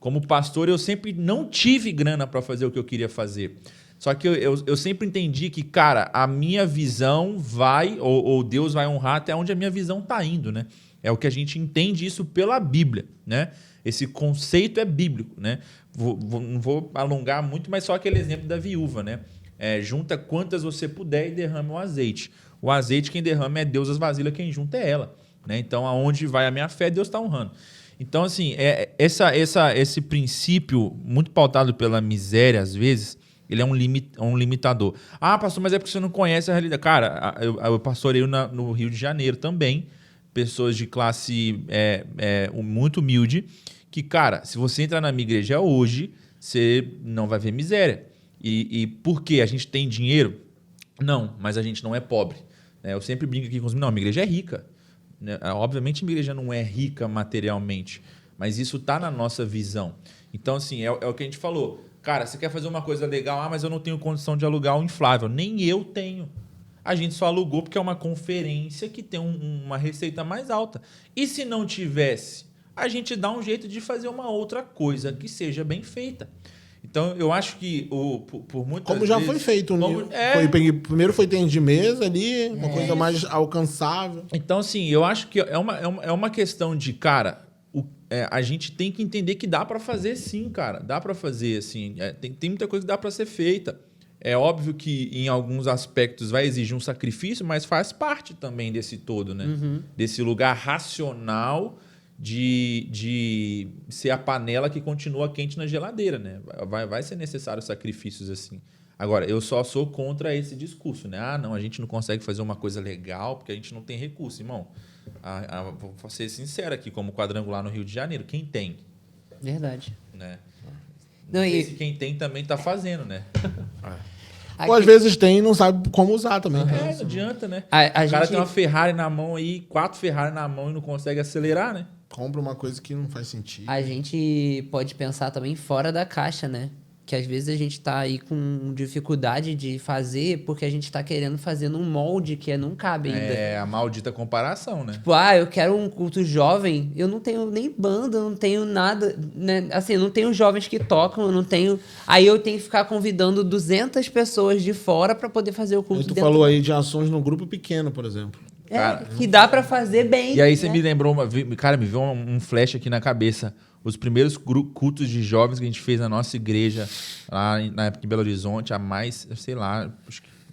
como pastor, eu sempre não tive grana para fazer o que eu queria fazer. Só que eu sempre entendi que, cara, a minha visão vai, ou Deus vai honrar até onde a minha visão está indo, né? É o que a gente entende isso pela Bíblia, né? Esse conceito é bíblico, né? Não vou alongar muito, mas só aquele exemplo da viúva, né? Junta quantas você puder e derrama o azeite. O azeite quem derrama é Deus, as vasilhas quem junta é ela. né? Então, aonde vai a minha fé, Deus está honrando. Então, assim, esse princípio, muito pautado pela miséria, às vezes, ele é um limitador. Ah, pastor, mas é porque você não conhece a realidade. Cara, eu pastoreio no Rio de Janeiro também, pessoas de classe muito humilde, que, cara, se você entrar na minha igreja hoje, você não vai ver miséria. E por quê? A gente tem dinheiro? Não, mas a gente não é pobre. Eu sempre brinco aqui com os meninos, não, a minha igreja é rica. Obviamente, a minha igreja não é rica materialmente, mas isso está na nossa visão. Então, assim, é o que a gente falou. Cara, você quer fazer uma coisa legal, mas eu não tenho condição de alugar um inflável. Nem eu tenho. A gente só alugou porque é uma conferência que tem uma receita mais alta. E se não tivesse, a gente dá um jeito de fazer uma outra coisa que seja bem feita. Então, eu acho que por muitas Como já vezes, foi feito. Primeiro foi dentro de mesa ali, uma coisa mais alcançável. Então, assim, eu acho que é uma questão de, cara, a gente tem que entender que dá para fazer sim, cara. Dá para fazer, assim. Tem muita coisa que dá para ser feita. É óbvio que em alguns aspectos vai exigir um sacrifício, mas faz parte também desse todo, né? Uhum. Desse lugar racional de ser a panela que continua quente na geladeira, né? Vai ser necessário sacrifícios assim. Agora, eu só sou contra esse discurso, né? Ah, não, a gente não consegue fazer uma coisa legal porque a gente não tem recurso. Irmão, vou ser sincero aqui, como quadrangular no Rio de Janeiro, quem tem? Verdade. Né? Não sei se quem tem também tá fazendo, né? Ou às vezes tem e não sabe como usar também. Não adianta, né? O cara tem uma Ferrari na mão aí, 4 Ferrari na mão e não consegue acelerar, né? Compra uma coisa que não faz sentido. A gente pode pensar também fora da caixa, né? Que às vezes a gente tá aí com dificuldade de fazer porque a gente tá querendo fazer num molde que não cabe ainda. É a maldita comparação, né? Tipo, eu quero um culto jovem, eu não tenho nem banda, eu não tenho nada, né? Assim, eu não tenho jovens que tocam, eu não tenho... Aí eu tenho que ficar convidando 200 pessoas de fora para poder fazer o culto. Aí tu falou aí de ações no grupo pequeno, por exemplo. Cara, que dá para fazer bem. E aí você me lembrou, cara, me veio um flash aqui na cabeça. Os primeiros cultos de jovens que a gente fez na nossa igreja, lá na época em Belo Horizonte, há mais, sei lá,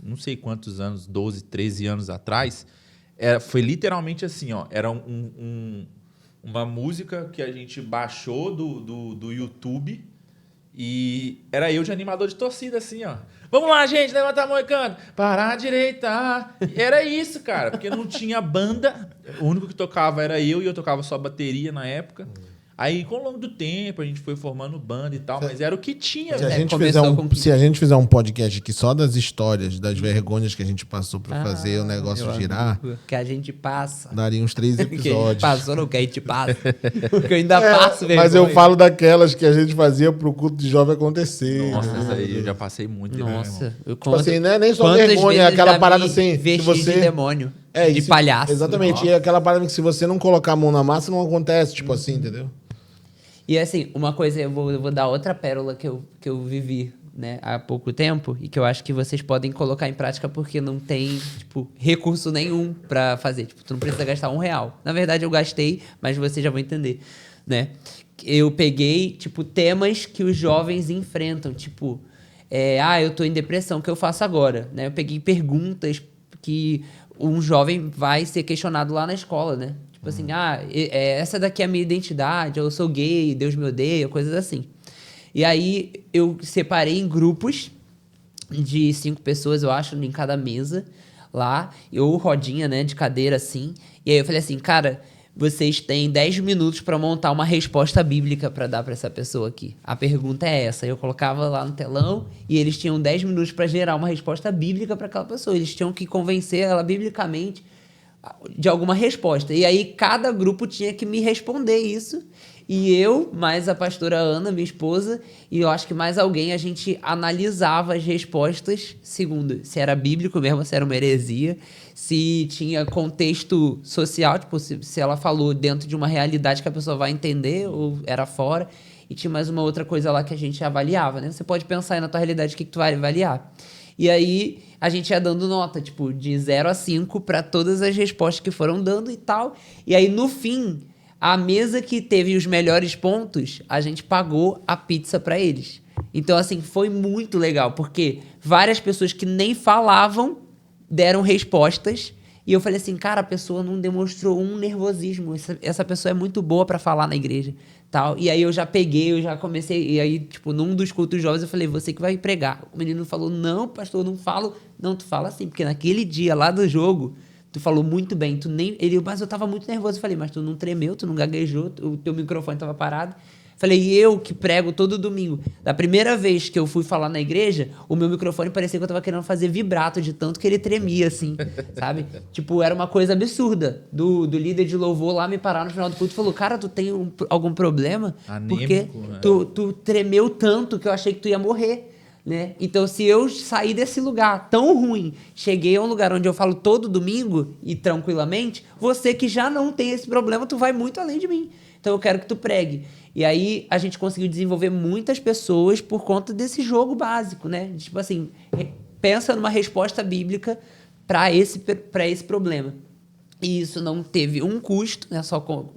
não sei quantos anos, 12, 13 anos atrás, foi literalmente assim, ó, era uma música que a gente baixou do YouTube e era eu de animador de torcida, assim, ó. Vamos lá, gente, levanta a mão e canta. Para a direita. Era isso, cara, porque não tinha banda. O único que tocava era eu e eu tocava só bateria na época. Aí, com o longo do tempo, a gente foi formando banda e tal, mas era o que tinha. Se a gente fizer um podcast aqui só das histórias, das vergonhas que a gente passou pra fazer o negócio girar... Que a gente passa. Daria uns 3 episódios. Que a gente passou, não que a gente passa. Porque eu ainda passo vergonha. Mas eu falo daquelas que a gente fazia pro culto de jovem acontecer. Nossa, essa aí eu já passei muito. Nossa. Tipo assim, não é nem só vergonha, é aquela parada assim... de demônio. De palhaço. Exatamente. E aquela parada que se você não colocar a mão na massa, não acontece. Tipo assim, entendeu? E assim, uma coisa, eu vou dar outra pérola que eu vivi, né, há pouco tempo e que eu acho que vocês podem colocar em prática porque não tem, tipo, recurso nenhum pra fazer. Tipo, tu não precisa gastar R$1. Na verdade, eu gastei, mas vocês já vão entender, né? Eu peguei, tipo, temas que os jovens enfrentam, tipo, eu tô em depressão, o que eu faço agora? Né? Eu peguei perguntas que um jovem vai ser questionado lá na escola, né? Tipo assim, essa daqui é a minha identidade, eu sou gay, Deus me odeia, coisas assim. E aí eu separei em grupos de 5 pessoas, eu acho, em cada mesa lá, ou rodinha, né, de cadeira assim. E aí eu falei assim, cara, vocês têm 10 minutos para montar uma resposta bíblica para dar para essa pessoa aqui. A pergunta é essa. Eu colocava lá no telão e eles tinham 10 minutos para gerar uma resposta bíblica para aquela pessoa. Eles tinham que convencer ela biblicamente de alguma resposta. E aí cada grupo tinha que me responder isso. E eu, mais a pastora Ana, minha esposa, e eu acho que mais alguém, a gente analisava as respostas segundo se era bíblico mesmo, se era uma heresia, se tinha contexto social, tipo, se ela falou dentro de uma realidade que a pessoa vai entender ou era fora. E tinha mais uma outra coisa lá que a gente avaliava, né? Você pode pensar aí na tua realidade o que tu vai avaliar. E aí a gente ia dando nota, tipo, de 0 a 5 para todas as respostas que foram dando e tal. E aí, no fim, a mesa que teve os melhores pontos, a gente pagou a pizza para eles. Então, assim, foi muito legal, porque várias pessoas que nem falavam deram respostas E eu falei assim, cara, a pessoa não demonstrou um nervosismo. Essa pessoa é muito boa pra falar na igreja, tal. E aí eu já peguei, eu já comecei... E aí, tipo, num dos cultos jovens, eu falei, você que vai pregar. O menino falou, não, pastor, eu não falo. Não, tu fala assim, porque naquele dia lá do jogo, tu falou muito bem. Mas eu tava muito nervoso. Eu falei, mas tu não tremeu, tu não gaguejou, o teu microfone tava parado. Falei, e eu que prego todo domingo. Da primeira vez que eu fui falar na igreja, o meu microfone parecia que eu tava querendo fazer vibrato de tanto que ele tremia, assim, sabe? Tipo, era uma coisa absurda. Do líder de louvor lá me parar no final do culto e falou, cara, tu tem algum problema? Anêmico, Porque tu tremeu tanto que eu achei que tu ia morrer. Né? Então, se eu sair desse lugar tão ruim, cheguei a um lugar onde eu falo todo domingo e tranquilamente, você que já não tem esse problema, tu vai muito além de mim. Então, eu quero que tu pregue. E aí, a gente conseguiu desenvolver muitas pessoas por conta desse jogo básico, né? Tipo assim, pensa numa resposta bíblica para esse problema. E isso não teve um custo, né?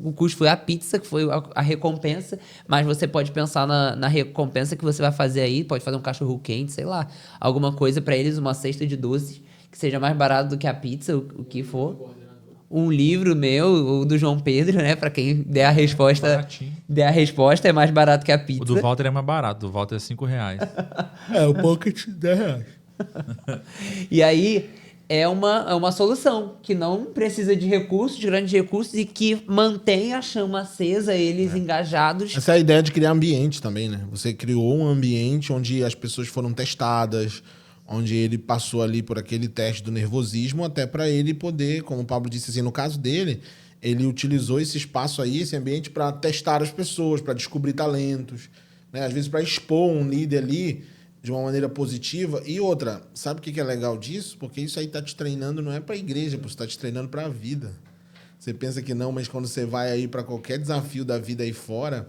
O custo foi a pizza, que foi a recompensa, mas você pode pensar na recompensa que você vai fazer aí, pode fazer um cachorro quente, sei lá, alguma coisa para eles, uma cesta de doces que seja mais barato do que a pizza, o que for. Um livro meu, ou do João Pedro, né? Para quem der a resposta, é mais barato que a pizza. O do Walter é mais barato, o do Walter é R$5. O Pocket R$10. E aí... É uma solução que não precisa de recursos, de grandes recursos, e que mantém a chama acesa, eles engajados. Essa é a ideia de criar ambiente também, né? Você criou um ambiente onde as pessoas foram testadas, onde ele passou ali por aquele teste do nervosismo, até para ele poder, como o Pablo disse assim, no caso dele, ele utilizou esse espaço aí, esse ambiente, para testar as pessoas, para descobrir talentos, né? Às vezes para expor um líder ali de uma maneira positiva. E outra, sabe o que é legal disso? Porque isso aí tá te treinando, não é para a igreja, você tá te treinando para a vida. Você pensa que não, mas quando você vai aí para qualquer desafio da vida aí fora,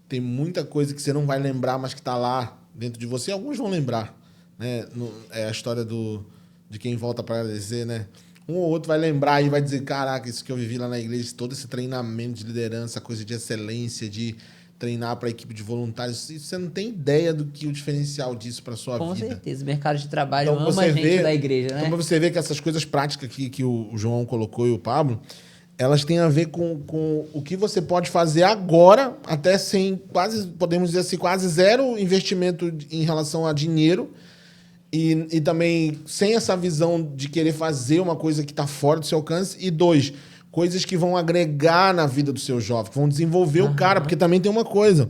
tem muita coisa que você não vai lembrar, mas que tá lá dentro de você. Alguns vão lembrar, né? É a história de quem volta para agradecer, né? Um ou outro vai lembrar e vai dizer, caraca, isso que eu vivi lá na igreja, todo esse treinamento de liderança, coisa de excelência, de treinar para a equipe de voluntários, você não tem ideia do que o diferencial disso para sua vida. Com certeza, o mercado de trabalho então, ama a gente da igreja, né? Então, você vê que essas coisas práticas que o João colocou e o Pablo, elas têm a ver com o que você pode fazer agora, até sem quase, podemos dizer assim, quase zero investimento em relação a dinheiro, e também sem essa visão de querer fazer uma coisa que está fora do seu alcance, e 2, coisas que vão agregar na vida do seu jovem, que vão desenvolver o cara, porque também tem uma coisa.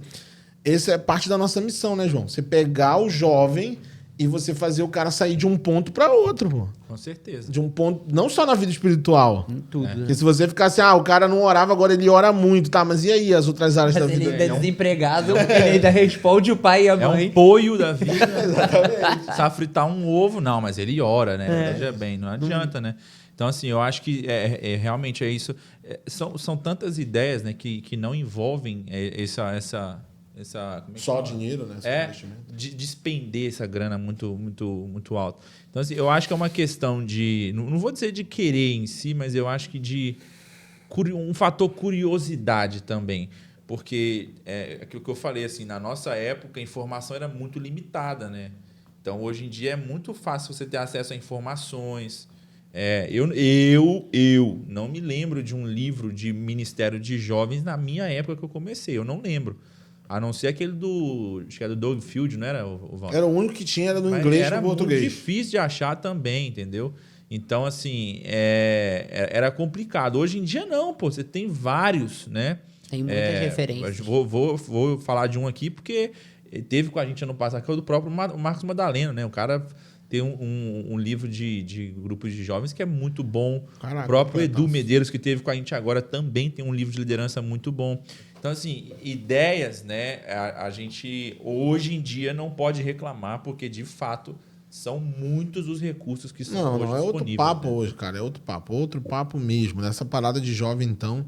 Essa é parte da nossa missão, né, João? Você pegar o jovem e você fazer o cara sair de um ponto para outro, pô. Com certeza. De um ponto, não só na vida espiritual. Em tudo. Porque se você ficar assim, o cara não orava, agora ele ora muito, tá? Mas e aí as outras áreas da vida? Ele é desempregado, ele ainda responde o pai e a mãe. É um poio da vida. Exatamente. Sabe fritar um ovo? Não, mas ele ora, né? Veja bem, não adianta, né? Então, assim, eu acho que realmente é isso. São tantas ideias, né, que não envolvem só dinheiro, né? Só de despender essa grana muito, muito, muito alta. Então, assim, eu acho que é uma questão de... Não vou dizer de querer em si, mas eu acho que de um fator curiosidade também. Porque aquilo que eu falei, assim, na nossa época, a informação era muito limitada, né? Então, hoje em dia, é muito fácil você ter acesso a informações. Eu não me lembro de um livro de Ministério de Jovens na minha época que eu comecei. Eu não lembro. A não ser aquele acho que era do Doug Field, não era, o Walter? Era o único que tinha, era no inglês e no português. Era muito difícil de achar também, entendeu? Então, assim, era complicado. Hoje em dia, não, pô. Você tem vários, né? Tem muitas referências. Vou falar de um aqui, porque teve com a gente ano passado, que é o do próprio Marcos Madaleno, né? O cara tem um livro de grupos de jovens que é muito bom. Caraca, o próprio Edu Medeiros, que teve com a gente agora, também tem um livro de liderança muito bom. Então, assim, ideias, né? A gente, hoje em dia, não pode reclamar, porque, de fato, são muitos os recursos que são hoje disponíveis. Outro papo, né? Hoje, cara. É outro papo mesmo. Nessa parada de jovem, então...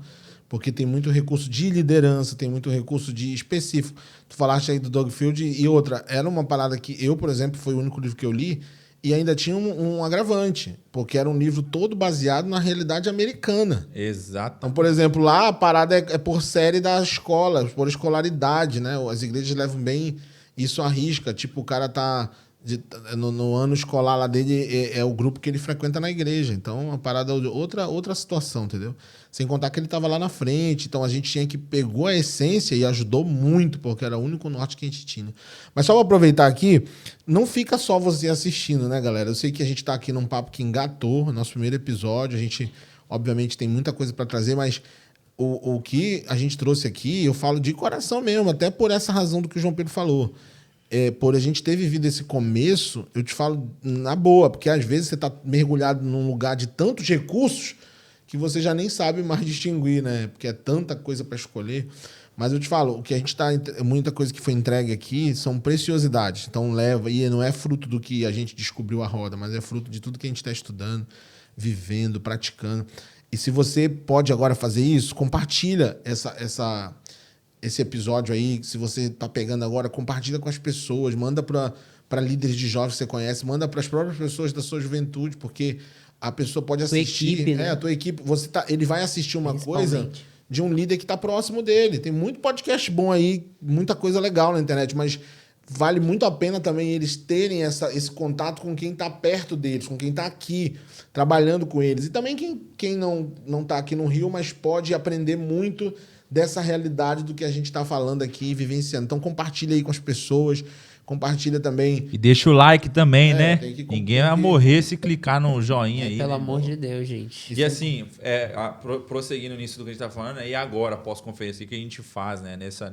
Porque tem muito recurso de liderança, tem muito recurso de específico. Tu falaste aí do Doug Field e outra. Era uma parada que eu, por exemplo, foi o único livro que eu li e ainda tinha um agravante. Porque era um livro todo baseado na realidade americana. Exato. Então, por exemplo, lá a parada é por série da escola, por escolaridade, né? As igrejas levam bem isso à risca. Tipo, o cara tá no ano escolar lá dele é o grupo que ele frequenta na igreja. Então, uma parada, outra situação, entendeu? Sem contar que ele estava lá na frente. Então, a gente pegou a essência e ajudou muito, porque era o único norte que a gente tinha. Mas só para aproveitar aqui, não fica só você assistindo, né, galera? Eu sei que a gente está aqui num papo que engatou, nosso primeiro episódio. A gente, obviamente, tem muita coisa para trazer, mas o que a gente trouxe aqui, eu falo de coração mesmo, até por essa razão do que o João Pedro falou. Por a gente ter vivido esse começo, eu te falo na boa, porque às vezes você está mergulhado num lugar de tantos recursos que você já nem sabe mais distinguir, né? Porque é tanta coisa para escolher. Mas eu te falo, o que a gente está, muita coisa que foi entregue aqui são preciosidades. Então leva, e não é fruto do que a gente descobriu a roda, mas é fruto de tudo que a gente está estudando, vivendo, praticando. E se você pode agora fazer isso, compartilha esse episódio aí, se você está pegando agora, compartilha com as pessoas, manda para líderes de jovens que você conhece, manda para as próprias pessoas da sua juventude, porque a pessoa pode assistir. Equipe, né? A tua equipe, ele vai assistir uma coisa de um líder que está próximo dele. Tem muito podcast bom aí, muita coisa legal na internet, mas vale muito a pena também eles terem esse contato com quem está perto deles, com quem está aqui, trabalhando com eles. E também quem não está aqui no Rio, mas pode aprender muito dessa realidade do que a gente está falando aqui, vivenciando. Então compartilha aí com as pessoas, compartilha também. E deixa o like também, né? Ninguém vai morrer se clicar no joinha aí. Pelo né? amor de Deus, gente. E assim, prosseguindo nisso do que a gente está falando, e agora, pós-conferência, o que a gente faz, né? Nessa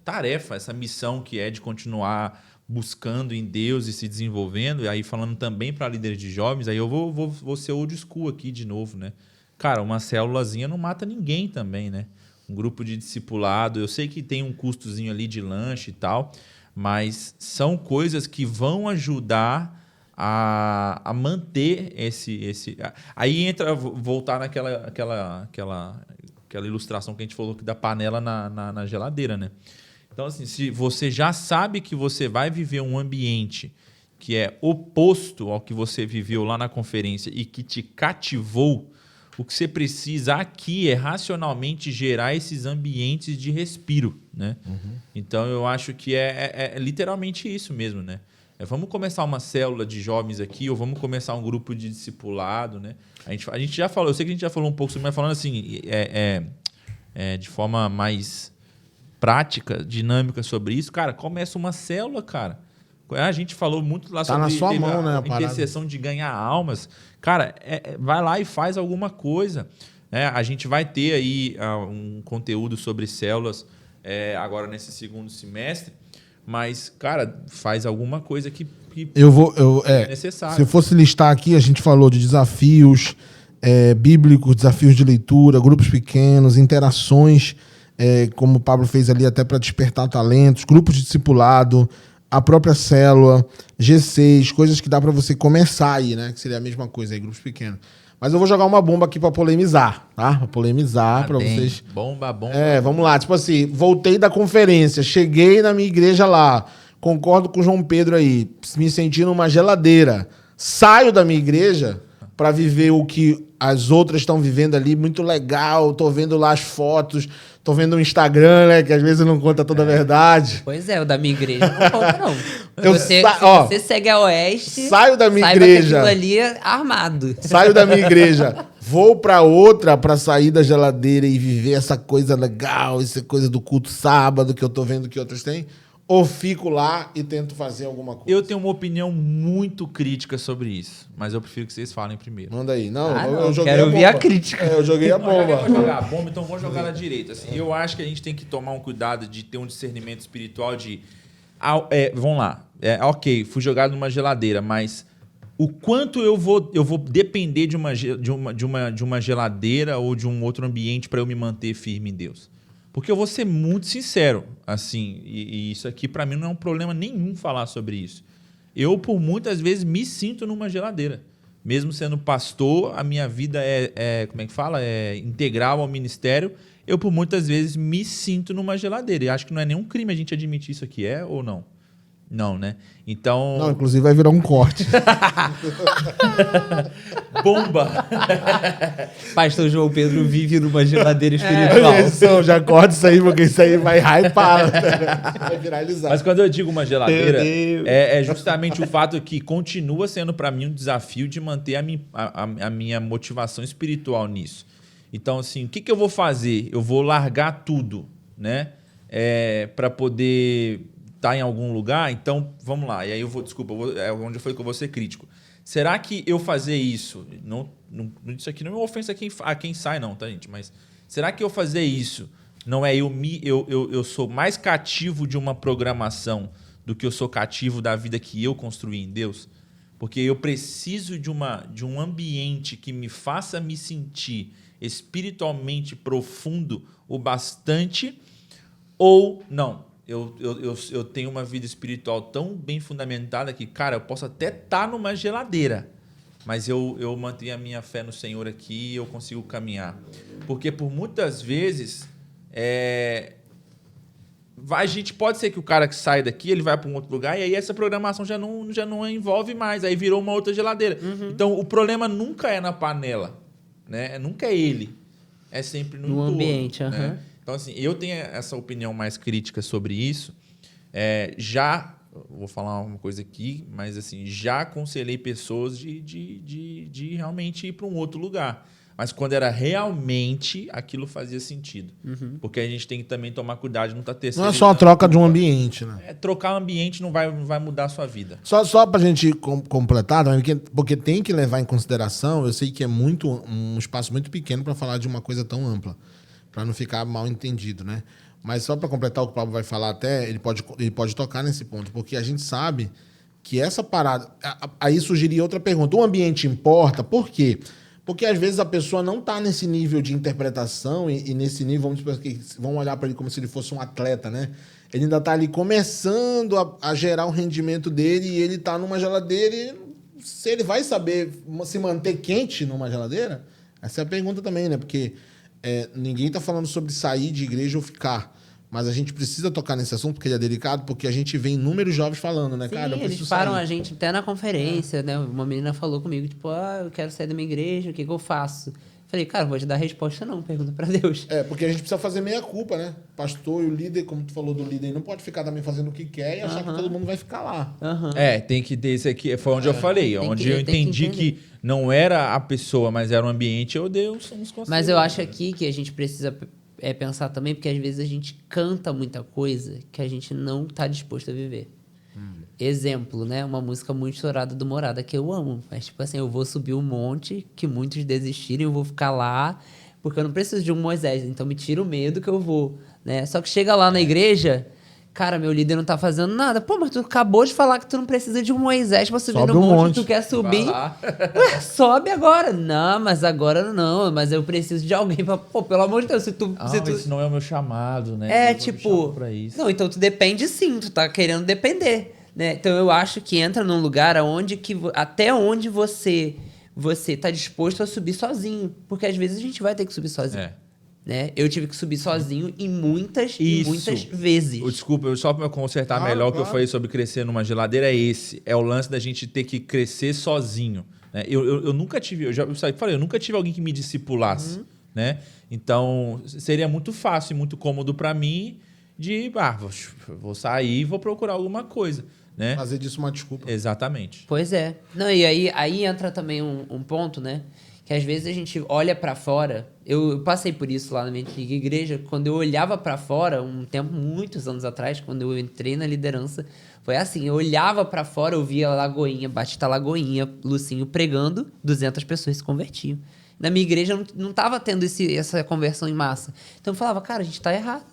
tarefa, essa missão que é de continuar buscando em Deus e se desenvolvendo, e aí falando também para líderes de jovens, aí eu vou ser old school aqui de novo, né? Cara, uma célulazinha não mata ninguém também, né? Um grupo de discipulado, eu sei que tem um custozinho ali de lanche e tal, mas são coisas que vão ajudar a manter esse... Aí entra, voltar naquela ilustração que a gente falou da panela na geladeira, né? Então, assim, se você já sabe que você vai viver um ambiente que é oposto ao que você viveu lá na conferência e que te cativou, o que você precisa aqui é racionalmente gerar esses ambientes de respiro, né? Uhum. Então, eu acho que é literalmente isso mesmo, né? Vamos começar uma célula de jovens aqui, ou vamos começar um grupo de discipulado, né? A gente já falou, eu sei que a gente já falou um pouco sobre, mas falando assim, de forma mais prática, dinâmica sobre isso, cara, começa uma célula, cara. A gente falou muito lá sobre na sua mão, né, a intercessão de ganhar almas. Cara, vai lá e faz alguma coisa. A gente vai ter aí um conteúdo sobre células agora nesse segundo semestre, mas, cara, faz alguma coisa que é necessário. Se eu fosse listar aqui, a gente falou de desafios bíblicos, desafios de leitura, grupos pequenos, interações, como o Pablo fez ali até para despertar talentos, grupos de discipulado, a própria célula, G6, coisas que dá para você começar aí, né? Que seria a mesma coisa aí, grupos pequenos. Mas eu vou jogar uma bomba aqui para polemizar, tá? Pra polemizar para vocês. Bomba. Vamos lá. Tipo assim, voltei da conferência, cheguei na minha igreja lá, concordo com o João Pedro aí, me senti numa geladeira. Saio da minha igreja para viver o que as outras estão vivendo ali, muito legal. Tô vendo lá as fotos, tô vendo o Instagram, né? Que às vezes não conta toda a verdade. Pois o da minha igreja não conta, não. Você segue a Oeste, saio da minha igreja. Aquilo ali é armado. Saio da minha igreja, vou para outra para sair da geladeira e viver essa coisa legal, essa coisa do culto sábado que eu tô vendo que outros têm. Ou fico lá e tento fazer alguma coisa? Eu tenho uma opinião muito crítica sobre isso, mas eu prefiro que vocês falem primeiro. Manda aí. Não, eu joguei quero ouvir a crítica. Eu joguei a bomba. Eu vou jogar a bomba, então vou jogar na direita. Assim, eu acho que a gente tem que tomar um cuidado de ter um discernimento espiritual de... vamos lá. Ok, fui jogado numa geladeira, mas o quanto eu vou depender de uma geladeira ou de um outro ambiente para eu me manter firme em Deus? Porque eu vou ser muito sincero, assim, e isso aqui para mim não é um problema nenhum falar sobre isso. Eu, por muitas vezes, me sinto numa geladeira. Mesmo sendo pastor, a minha vida como é que fala? É integral ao ministério. Eu, por muitas vezes, me sinto numa geladeira. E acho que não é nenhum crime a gente admitir isso aqui, ou não? Não, né? Então... Não, inclusive vai virar um corte. Bomba! Pastor João Pedro vive numa geladeira espiritual. Edição, já corta isso aí, porque isso aí vai hypar. Vai viralizar. Mas quando eu digo uma geladeira, Meu Deus. é justamente o fato que continua sendo para mim um desafio de manter a minha motivação espiritual nisso. Então, assim, o que eu vou fazer? Eu vou largar tudo, né? Para poder estar em algum lugar. Então, vamos lá. E aí é onde eu falei que eu vou ser crítico. Será que eu fazer isso... Isso aqui não é uma ofensa a quem sai, não, tá, gente? Mas será que eu fazer isso não é eu sou mais cativo de uma programação do que eu sou cativo da vida que eu construí em Deus? Porque eu preciso de um ambiente que me faça me sentir espiritualmente profundo o bastante, ou não? Eu tenho uma vida espiritual tão bem fundamentada que, cara, eu posso até estar numa geladeira, mas eu mantenho a minha fé no Senhor aqui e eu consigo caminhar. Porque por muitas vezes a gente pode ser que o cara que sai daqui, ele vai para um outro lugar e aí essa programação já não envolve mais, aí virou uma outra geladeira. Uhum. Então o problema nunca é na panela, né? Nunca é ele, é sempre no entorno, ambiente. Uhum. Né? Então assim, eu tenho essa opinião mais crítica sobre isso. Vou falar uma coisa aqui, mas assim, já aconselhei pessoas de realmente ir para um outro lugar. Mas quando era realmente, aquilo fazia sentido. Uhum. Porque a gente tem que também tomar cuidado de não estar terceirizando. Não é só a troca de um ambiente, né? Trocar o ambiente não vai mudar a sua vida. Só pra gente completar, porque tem que levar em consideração, eu sei que é um espaço muito pequeno para falar de uma coisa tão ampla, para não ficar mal entendido, né? Mas só para completar o que o Pablo vai falar até, ele pode tocar nesse ponto, porque a gente sabe que essa parada... Aí surgiria outra pergunta. O ambiente importa? Por quê? Porque às vezes a pessoa não está nesse nível de interpretação e nesse nível, vamos olhar para ele como se ele fosse um atleta, né? Ele ainda está ali começando a gerar o rendimento dele e ele está numa geladeira e se ele vai saber se manter quente numa geladeira? Essa é a pergunta também, né? Porque ninguém está falando sobre sair de igreja ou ficar. Mas a gente precisa tocar nesse assunto, porque ele é delicado, porque a gente vê inúmeros jovens falando, né, Sim, cara? eles param a gente até na conferência, né? Uma menina falou comigo, tipo, eu quero sair da minha igreja, o que eu faço? Falei, cara, não vou te dar resposta não, pergunta pra Deus. Porque a gente precisa fazer meia culpa, né? Pastor e o líder, como tu falou do líder, não pode ficar também fazendo o que quer e achar que todo mundo vai ficar lá. Tem que ter isso aqui, foi onde eu falei, onde eu entendi que não era a pessoa, mas era o ambiente, eu dei uns conselhos. Mas eu acho aqui que a gente precisa pensar também, porque às vezes a gente canta muita coisa que a gente não está disposto a viver. Exemplo, né? Uma música muito estourada do Morada, que eu amo. Mas, tipo assim, eu vou subir um monte que muitos desistirem, eu vou ficar lá, porque eu não preciso de um Moisés, então me tira o medo que eu vou, né? Só que chega lá na igreja... Cara, meu líder não tá fazendo nada. Pô, mas tu acabou de falar que tu não precisa de um Moisés pra subir no monte. Tu quer subir? Ué, sobe agora. Não, mas agora não. Mas eu preciso de alguém pra... Pô, pelo amor de Deus, se tu... Isso não é o meu chamado, né? Tipo... Não, então tu depende sim. Tu tá querendo depender, né? Então eu acho que entra num lugar até onde você tá disposto a subir sozinho. Porque às vezes a gente vai ter que subir sozinho. Né? Eu tive que subir sozinho e muitas vezes. Desculpa, só para eu consertar melhor o que eu falei sobre crescer numa geladeira é o lance da gente ter que crescer sozinho. Né? Eu nunca tive, eu nunca tive alguém que me discipulasse. Né? Então, seria muito fácil e muito cômodo para mim de, vou sair e vou procurar alguma coisa. Né? Fazer disso uma desculpa. Exatamente. Pois é. Não, e aí entra também um ponto, né? Que às vezes a gente olha pra fora. Eu passei por isso lá na minha antiga igreja. Quando eu olhava pra fora, muitos anos atrás, quando eu entrei na liderança, foi assim: eu olhava pra fora, eu via Lagoinha, Batista Lagoinha, Lucinho pregando, 200 pessoas se convertiam. Na minha igreja não tava tendo essa conversão em massa. Então eu falava, cara, a gente tá errado.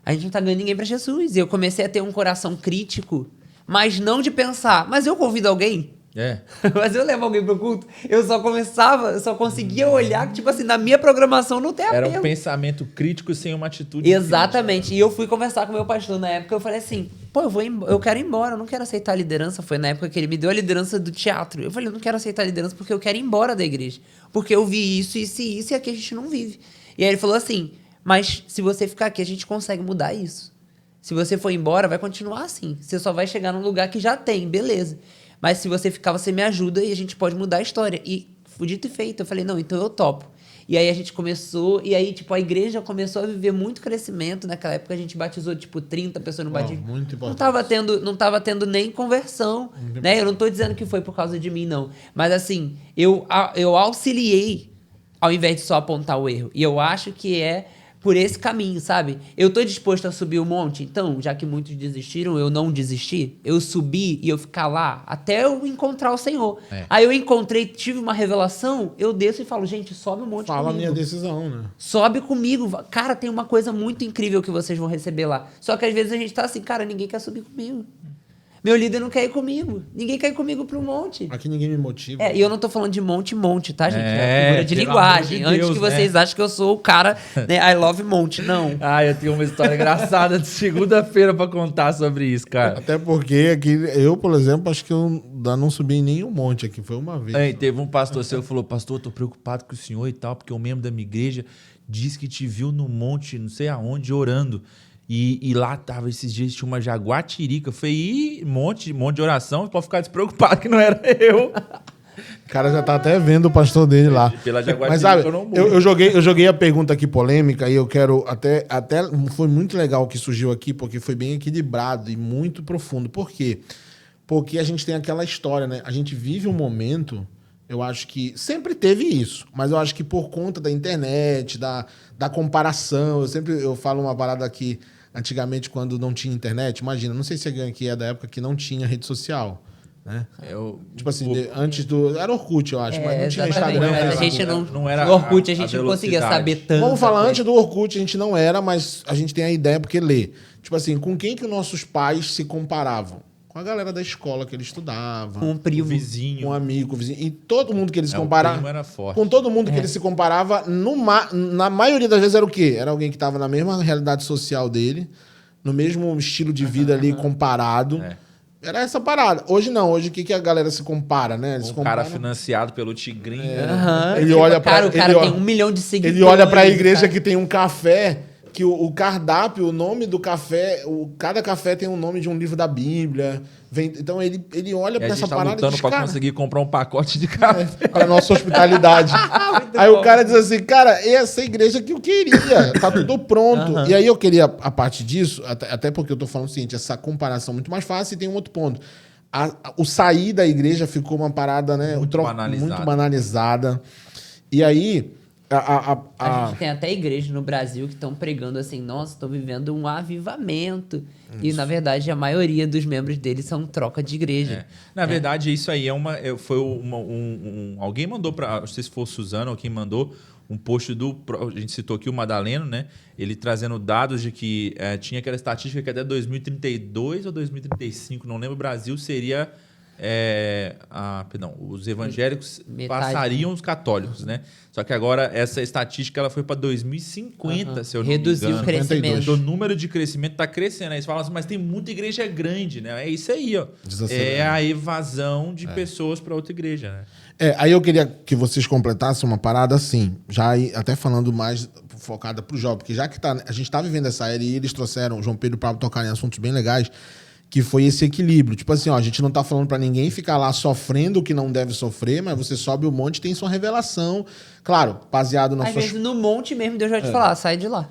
A gente não tá ganhando ninguém pra Jesus. E eu comecei a ter um coração crítico, mas não de pensar, mas eu convido alguém? Mas eu levo alguém pro culto, eu só conseguia olhar que, tipo assim, na minha programação não tem apelo. Era um pensamento crítico sem uma atitude. Exatamente. Crítica. E eu fui conversar com o meu pastor na época, eu falei assim, eu quero ir embora, eu não quero aceitar a liderança. Foi na época que ele me deu a liderança do teatro. Eu falei, eu não quero aceitar a liderança porque eu quero ir embora da igreja. Porque eu vi isso e aqui a gente não vive. E aí ele falou assim, mas se você ficar aqui, a gente consegue mudar isso. Se você for embora, vai continuar assim. Você só vai chegar num lugar que já tem, beleza. Mas se você ficar, você me ajuda e a gente pode mudar a história. E, dito e feito, eu falei, não, então eu topo. E aí a gente começou, e aí, tipo, a igreja começou a viver muito crescimento. Naquela época a gente batizou, tipo, 30 pessoas no batismo. Muito importante. Não tava tendo nem conversão, né? Eu não tô dizendo que foi por causa de mim, não. Mas assim, eu auxiliei ao invés de só apontar o erro. E eu acho que é por esse caminho, sabe? Eu tô disposto a subir o monte, então, já que muitos desistiram, eu não desisti. Eu subi e eu ficar lá até eu encontrar o Senhor. Aí eu encontrei, tive uma revelação, eu desço e falo, gente, sobe o monte comigo. Fala a minha decisão, né? Sobe comigo. Cara, tem uma coisa muito incrível que vocês vão receber lá. Só que às vezes a gente tá assim, cara, ninguém quer subir comigo. Meu líder não quer ir comigo. Ninguém quer ir comigo pro monte. Aqui ninguém me motiva. E eu não tô falando de monte, tá, gente? É, figura de pelo linguagem. amor de Antes Deus, que vocês achem que eu sou o cara, né? I love monte. Não. Eu tenho uma história engraçada de segunda-feira pra contar sobre isso, cara. Até porque aqui, eu, por exemplo, acho que eu ainda não subi em nenhum monte aqui. Foi uma vez. Teve um pastor seu que falou, pastor, eu tô preocupado com o senhor e tal, porque um membro da minha igreja disse que te viu no monte, não sei aonde, orando. E lá tava esses dias, tinha uma jaguatirica. Eu falei, monte de oração, pode ficar despreocupado que não era eu. O cara já tá até vendo o pastor dele lá. Pela jaguatirica. Mas sabe, eu não morro. eu joguei a pergunta aqui polêmica e eu quero até foi muito legal o que surgiu aqui, porque foi bem equilibrado e muito profundo. Por quê? Porque a gente tem aquela história, né? A gente vive um momento, eu acho que sempre teve isso, mas eu acho que por conta da internet, da comparação, eu falo uma parada aqui. Antigamente, quando não tinha internet, imagina, não sei se alguém aqui é da época que não tinha rede social, né? Tipo assim, antes do... Era Orkut, eu acho, mas não tinha Instagram. Mas a gente não era no Orkut a gente não conseguia saber tanto. Vamos falar, antes do Orkut a gente não era, mas a gente tem a ideia porque lê. Tipo assim, com quem que os nossos pais se comparavam? Com a galera da escola que ele estudava. Com um primo. Vizinho. Com um amigo, vizinho. E todo mundo que ele se O comparava... primo era forte. Com todo mundo que ele se comparava, na maioria das vezes era o quê? Era alguém que estava na mesma realidade social dele, no mesmo estilo de vida ali comparado. Era essa parada. Hoje não. Hoje o que a galera se compara, né? Eles Cara financiado pelo Tigrinho. Ele olha pra... O cara tem 1 milhão de seguidores. Ele olha pra igreja que tem um café... Que o cardápio, o nome do café, cada café tem um nome de um livro da Bíblia. Então ele olha pra essa parada e lutando diz, pra conseguir comprar um pacote de café. para nossa hospitalidade. Aí o cara diz assim, cara, essa igreja que eu queria, tá tudo pronto. E aí eu queria, a parte disso, até porque eu tô falando o seguinte, essa comparação é muito mais fácil e tem um outro ponto. O sair da igreja ficou uma parada, né? Muito banalizada. E aí... A gente tem até igrejas no Brasil que estão pregando assim, nossa, estou vivendo um avivamento. Isso. E, na verdade, a maioria dos membros deles são troca de igreja. Na verdade, isso aí alguém mandou para, não sei se foi o Suzano ou quem mandou, um post a gente citou aqui o Madaleno, né? Ele trazendo dados de que tinha aquela estatística que até 2032 ou 2035, não lembro, o Brasil seria... os evangélicos passariam os católicos, né? Só que agora essa estatística ela foi para 2050, se eu não me engano. Reduziu o crescimento. O número de crescimento está crescendo. Aí você fala assim, mas tem muita igreja grande, né? É isso aí, ó. É a evasão de pessoas para outra igreja, né? Aí eu queria que vocês completassem uma parada assim, já até falando mais focada para o jovem, porque já que a gente está vivendo essa era e eles trouxeram o João Pedro para tocar em assuntos bem legais, que foi esse equilíbrio. Tipo assim, ó, a gente não tá falando pra ninguém ficar lá sofrendo o que não deve sofrer, mas você sobe o monte e tem sua revelação. Claro, baseado nas Às vezes no monte mesmo, Deus vai te falar, sai de lá.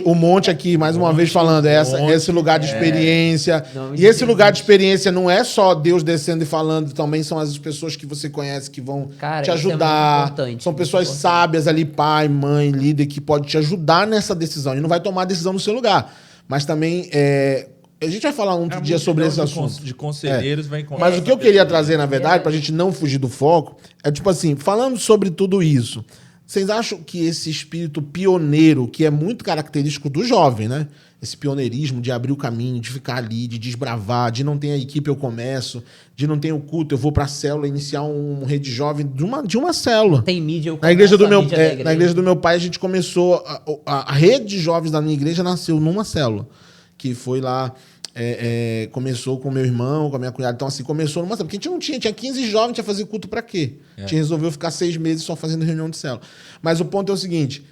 O monte aqui, mais uma vez falando, esse lugar de experiência. E esse lugar de experiência não é só Deus descendo e falando, também são as pessoas que você conhece que vão te ajudar. São pessoas sábias ali, pai, mãe, líder, que pode te ajudar nessa decisão. E não vai tomar a decisão no seu lugar. Mas também... A gente vai falar outro dia sobre esse assunto. De conselheiros vai encontrar. Mas o que eu queria trazer, na verdade, pra gente não fugir do foco, é tipo assim, falando sobre tudo isso, vocês acham que esse espírito pioneiro, que é muito característico do jovem, né? Esse pioneirismo de abrir o caminho, de ficar ali, de desbravar, de não ter a equipe eu começo, de não ter o culto, eu vou pra célula iniciar um rede jovem de uma célula. Tem mídia, eu na igreja na igreja do meu pai, a gente começou, a rede de jovens da minha igreja nasceu numa célula, que foi lá... começou com meu irmão, com a minha cunhada. Então, assim, começou numa... Porque a gente não tinha 15 jovens, tinha fazer culto pra quê? A gente resolveu ficar 6 meses só fazendo reunião de célula. Mas o ponto é o seguinte,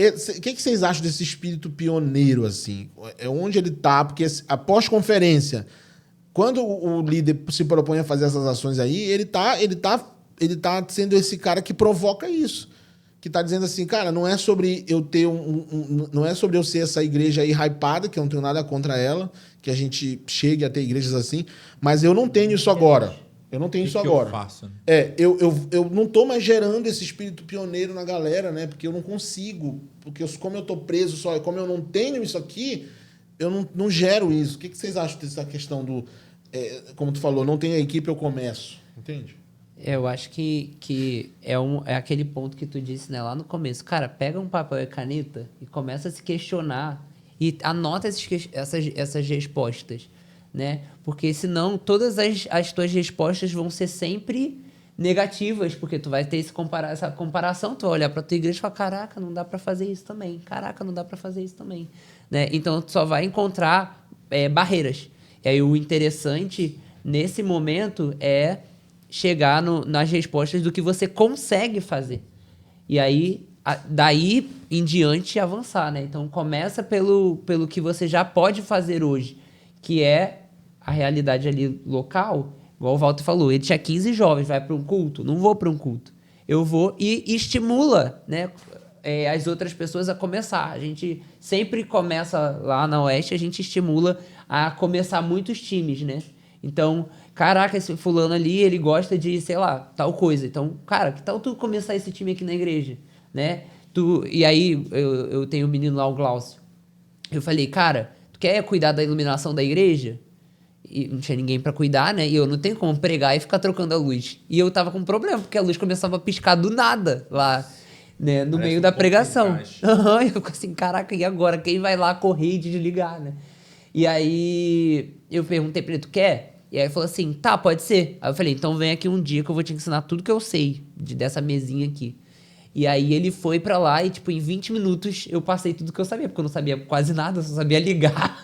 O que vocês acham desse espírito pioneiro, assim? É onde ele tá? Porque após conferência, quando o líder se propõe a fazer essas ações aí, ele tá sendo esse cara que provoca isso. Que tá dizendo assim, cara, não é sobre eu ter não é sobre eu ser essa igreja aí hypada, que eu não tenho nada contra ela, que a gente chegue a ter igrejas assim, mas eu não tenho isso agora. Eu não tenho isso agora. Eu faço? Eu não tô mais gerando esse espírito pioneiro na galera, né? Porque eu não consigo. Porque como eu tô preso só, como eu não tenho isso aqui, eu não gero isso. O que vocês acham dessa questão do... como tu falou, não tem a equipe, eu começo. Entende? Eu acho que é aquele ponto que tu disse, né, lá no começo. Cara, pega um papel e caneta e começa a se questionar e anota essas respostas, né? Porque senão todas as tuas respostas vão ser sempre negativas, porque tu vai ter essa comparação, tu vai olhar pra tua igreja e falar, caraca, não dá pra fazer isso também. Caraca, não dá pra fazer isso também. Né? Então, tu só vai encontrar barreiras. E aí, o interessante nesse momento é chegar nas respostas do que você consegue fazer. E aí, daí em diante, avançar, né? Então, começa pelo que você já pode fazer hoje, que é a realidade ali local. Igual o Walter falou, ele tinha 15 jovens, vai para um culto? Não vou para um culto. Eu vou e estimula, né, as outras pessoas a começar. A gente sempre começa lá na Oeste, a gente estimula a começar muitos times, né? Então, caraca, esse fulano ali, ele gosta de, sei lá, tal coisa. Então, cara, que tal tu começar esse time aqui na igreja, né? E aí, eu tenho um menino lá, o Glaucio. Eu falei, cara, tu quer cuidar da iluminação da igreja? E não tinha ninguém pra cuidar, né? E eu não tenho como pregar e ficar trocando a luz. E eu tava com um problema, porque a luz começava a piscar do nada lá, né? No meio da pregação. Eu fico assim, caraca, e agora? Quem vai lá correr e desligar, né? E aí eu perguntei pra ele, tu quer? E aí ele falou assim, tá, pode ser. Aí eu falei, então vem aqui um dia que eu vou te ensinar tudo que eu sei dessa mesinha aqui. E aí ele foi pra lá e, tipo, em 20 minutos eu passei tudo que eu sabia, porque eu não sabia quase nada, eu só sabia ligar,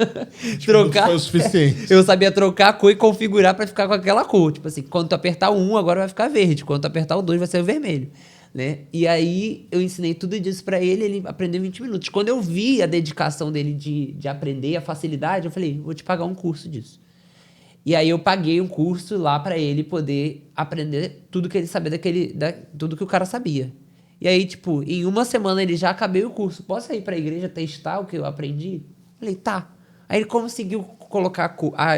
trocar. Foi o suficiente. Eu sabia trocar a cor e configurar pra ficar com aquela cor. Tipo assim, quando tu apertar o 1, agora vai ficar verde. Quando tu apertar o 2, vai ser o vermelho. Né? E aí eu ensinei tudo disso pra ele, ele aprendeu em 20 minutos. Quando eu vi a dedicação dele de aprender, a facilidade, eu falei, vou te pagar um curso disso. E aí eu paguei um curso lá pra ele poder aprender tudo que ele sabia tudo que o cara sabia. E aí, tipo, em uma semana ele já acabei o curso. Posso ir pra igreja testar o que eu aprendi? Falei, tá. Aí ele conseguiu colocar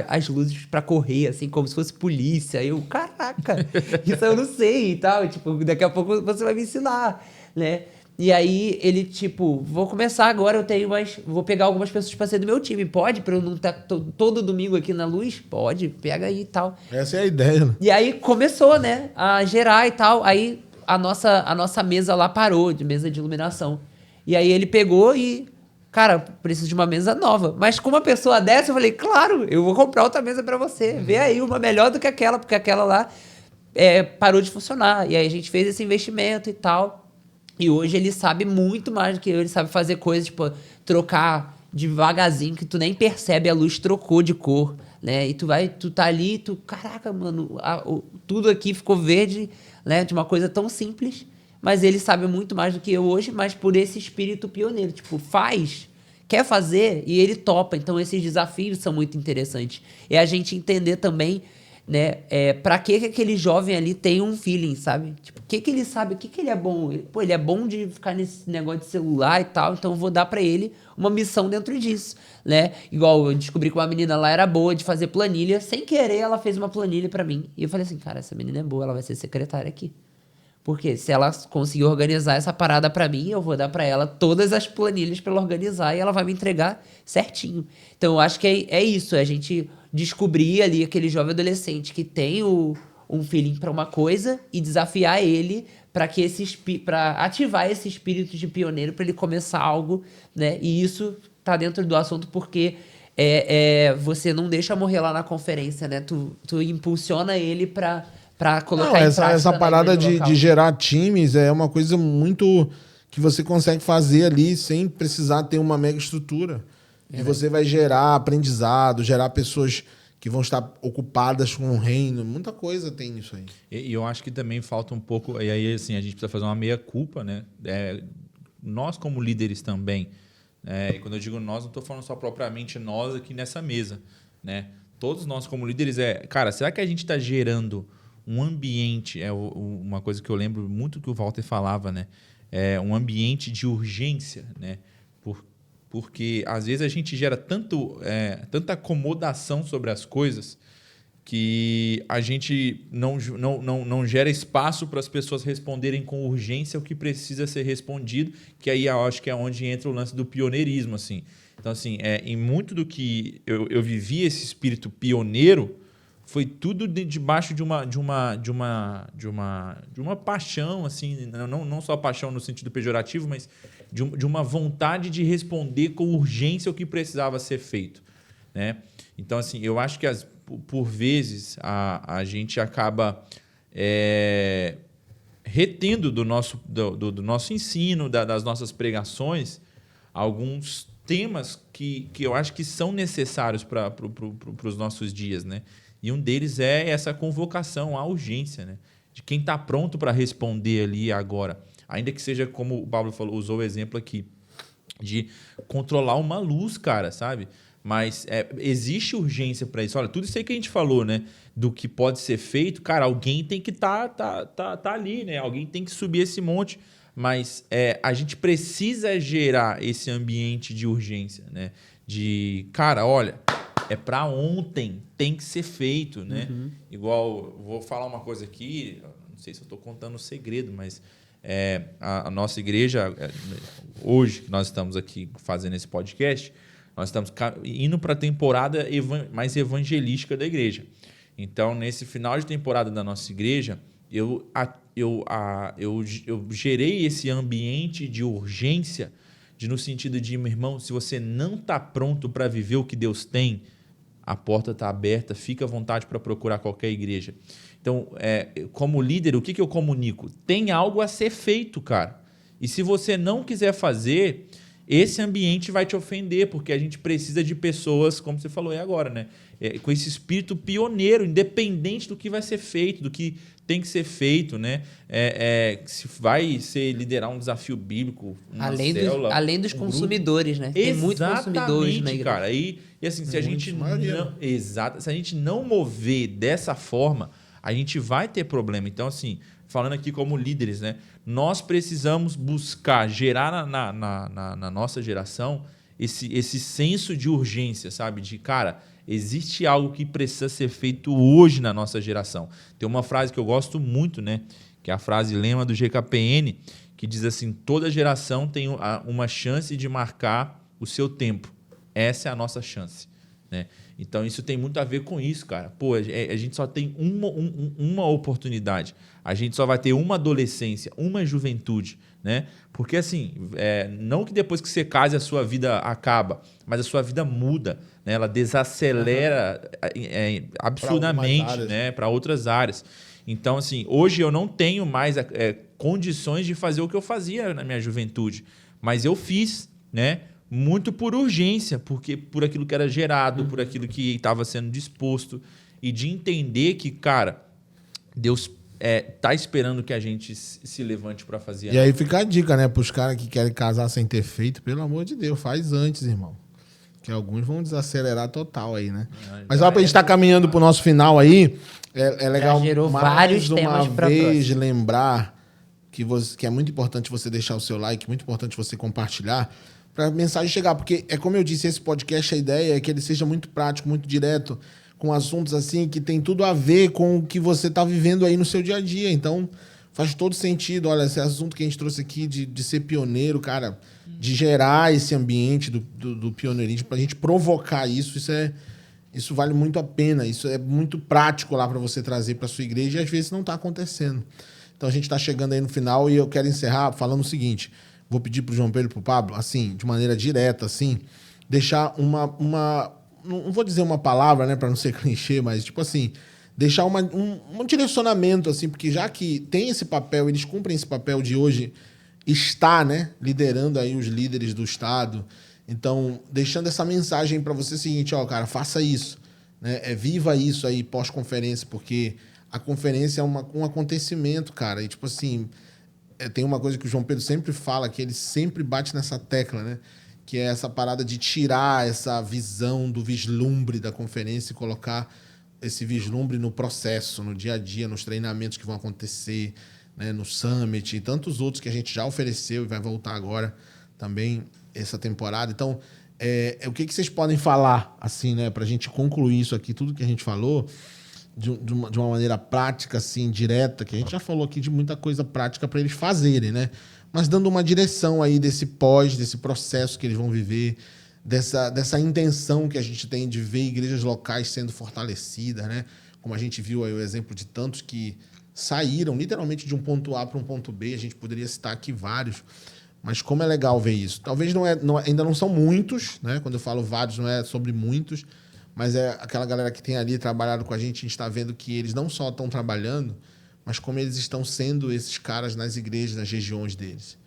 as luzes pra correr, assim, como se fosse polícia. Aí eu, caraca, isso eu não sei e tal. E, tipo, daqui a pouco você vai me ensinar, né? E aí ele, tipo, vou começar agora, vou pegar algumas pessoas pra ser do meu time. Pode? Pra eu não estar todo domingo aqui na luz? Pode, pega aí e tal. Essa é a ideia, né? E aí começou, né, a gerar e tal. Aí a nossa mesa lá parou, de mesa de iluminação. E aí ele pegou e, cara, preciso de uma mesa nova. Mas com uma pessoa dessa, eu falei, claro, eu vou comprar outra mesa pra você. Vê aí uma melhor do que aquela, porque aquela lá parou de funcionar. E aí a gente fez esse investimento e tal. E hoje ele sabe muito mais do que eu. Ele sabe fazer coisas, tipo, trocar devagarzinho, que tu nem percebe, a luz trocou de cor, né? E tu tá ali, caraca, mano, tudo aqui ficou verde, né? De uma coisa tão simples. Mas ele sabe muito mais do que eu hoje, mas por esse espírito pioneiro. Tipo, quer fazer e ele topa. Então esses desafios são muito interessantes. É a gente entender também, né, pra que aquele jovem ali tem um feeling, sabe? Tipo, o que ele sabe, o que ele é bom? Ele é bom de ficar nesse negócio de celular e tal, então eu vou dar pra ele uma missão dentro disso, né? Igual eu descobri que uma menina lá era boa de fazer planilha, sem querer ela fez uma planilha pra mim. E eu falei assim, cara, essa menina é boa, ela vai ser secretária aqui. Porque se ela conseguir organizar essa parada pra mim, eu vou dar pra ela todas as planilhas pra ela organizar e ela vai me entregar certinho. Então eu acho que é isso, é a gente descobrir ali aquele jovem adolescente que tem um feeling pra uma coisa e desafiar ele para ativar esse espírito de pioneiro pra ele começar algo, né? E isso tá dentro do assunto porque você não deixa morrer lá na conferência, né? Tu impulsiona ele pra colocar em prática. Essa parada de gerar times é uma coisa muito que você consegue fazer ali sem precisar ter uma mega estrutura. E você vai gerar aprendizado, gerar pessoas que vão estar ocupadas com o reino. Muita coisa tem nisso aí. E eu acho que também falta um pouco... E aí, assim, a gente precisa fazer uma meia-culpa, né? nós como líderes também. E quando eu digo nós, não estou falando só propriamente nós aqui nessa mesa, né? Todos nós como líderes cara, será que a gente está gerando um ambiente, uma coisa que eu lembro muito que o Walter falava, né? Um ambiente de urgência, né? Porque às vezes a gente gera tanta acomodação sobre as coisas que a gente não gera espaço para as pessoas responderem com urgência o que precisa ser respondido, que aí eu acho que é onde entra o lance do pioneirismo, assim. Então, assim, em muito do que eu vivi esse espírito pioneiro foi tudo debaixo de uma paixão, assim, não só paixão no sentido pejorativo, mas de uma vontade de responder com urgência o que precisava ser feito, né? Então, assim, eu acho que por vezes a gente acaba retendo do nosso ensino, das nossas pregações, alguns temas que eu acho que são necessários para os nossos dias, né? E um deles é essa convocação à urgência, né? De quem está pronto para responder ali agora. Ainda que seja, como o Pablo falou, usou o exemplo aqui, de controlar uma luz, cara, sabe? Mas existe urgência para isso. Olha, tudo isso aí que a gente falou, né? Do que pode ser feito, cara, alguém tem que tá ali, né? Alguém tem que subir esse monte. Mas a gente precisa gerar esse ambiente de urgência, né? De, cara, olha, é para ontem, tem que ser feito, né? Uhum. Igual, vou falar uma coisa aqui, não sei se eu estou contando um segredo, mas a nossa igreja, hoje que nós estamos aqui fazendo esse podcast, nós estamos indo para a temporada mais evangelística da igreja. Então, nesse final de temporada da nossa igreja, eu gerei esse ambiente de urgência, no sentido de, meu irmão, se você não está pronto para viver o que Deus tem, a porta está aberta, fica à vontade para procurar qualquer igreja. Então, como líder, o que eu comunico? Tem algo a ser feito, cara. E se você não quiser fazer, esse ambiente vai te ofender, porque a gente precisa de pessoas, como você falou aí agora, né? Com esse espírito pioneiro, independente do que vai ser feito, do que tem que ser feito, né? Se vai ser liderar um desafio bíblico, uma célula, além dos consumidores, grupo, né? Tem muitos consumidores na igreja. Cara. E assim, se a gente não mover dessa forma, a gente vai ter problema. Então, assim, falando aqui como líderes, né? Nós precisamos buscar gerar na nossa geração esse senso de urgência, sabe? De, cara, existe algo que precisa ser feito hoje na nossa geração. Tem uma frase que eu gosto muito, né? Que é a frase lema do GKPN, que diz assim, toda geração tem uma chance de marcar o seu tempo. Essa é a nossa chance, né? Então, isso tem muito a ver com isso, cara. Pô, a gente só tem uma oportunidade. A gente só vai ter uma adolescência, uma juventude, né? Porque, assim, não que depois que você case a sua vida acaba, mas a sua vida muda, né? Ela desacelera absurdamente, né? Para outras áreas. Então, assim, hoje eu não tenho mais condições de fazer o que eu fazia na minha juventude. Mas eu fiz, né? Muito por urgência, porque por aquilo que era gerado, por aquilo que estava sendo disposto, e de entender que, cara, Deus tá esperando que a gente se levante para fazer. E aí fica a dica, né, para os caras que querem casar sem ter feito, pelo amor de Deus, faz antes, irmão. Que alguns vão desacelerar total aí, né? Mas ó, pra gente estar caminhando pro nosso final aí, é legal já gerou vários temas uma vez lembrar que é muito importante você deixar o seu like, muito importante você compartilhar, para a mensagem chegar, porque como eu disse, esse podcast, a ideia é que ele seja muito prático, muito direto, com assuntos assim que tem tudo a ver com o que você está vivendo aí no seu dia a dia. Então, faz todo sentido. Olha, esse assunto que a gente trouxe aqui de ser pioneiro, cara, de gerar esse ambiente do pioneirismo, para a gente provocar isso vale muito a pena. Isso é muito prático lá para você trazer para sua igreja e às vezes não está acontecendo. Então, a gente está chegando aí no final e eu quero encerrar falando o seguinte. Vou pedir pro João Pedro e pro Pablo, assim, de maneira direta, assim, deixar não vou dizer uma palavra, né, para não ser clichê, mas, tipo assim, deixar um direcionamento, assim, porque já que tem esse papel, eles cumprem esse papel de hoje estar, né, liderando aí os líderes do Estado. Então, deixando essa mensagem para você seguinte, ó, cara, faça isso, né, viva isso aí pós-conferência, porque a conferência é um acontecimento, cara, e, tipo assim, tem uma coisa que o João Pedro sempre fala, que ele sempre bate nessa tecla, né? Que é essa parada de tirar essa visão do vislumbre da conferência e colocar esse vislumbre no processo, no dia a dia, nos treinamentos que vão acontecer, né? No Summit e tantos outros que a gente já ofereceu e vai voltar agora também essa temporada. Então, o que vocês podem falar, assim, né? Para a gente concluir isso aqui, tudo que a gente falou, de uma maneira prática, assim, direta, que a gente já falou aqui de muita coisa prática para eles fazerem, né? Mas dando uma direção aí desse processo que eles vão viver, dessa intenção que a gente tem de ver igrejas locais sendo fortalecidas, né? Como a gente viu aí o exemplo de tantos que saíram literalmente de um ponto A para um ponto B, a gente poderia citar aqui vários, mas como é legal ver isso. Talvez ainda não são muitos, né? Quando eu falo vários, não é sobre muitos, mas é aquela galera que tem ali trabalhado com a gente está vendo que eles não só estão trabalhando, mas como eles estão sendo esses caras nas igrejas, nas regiões deles.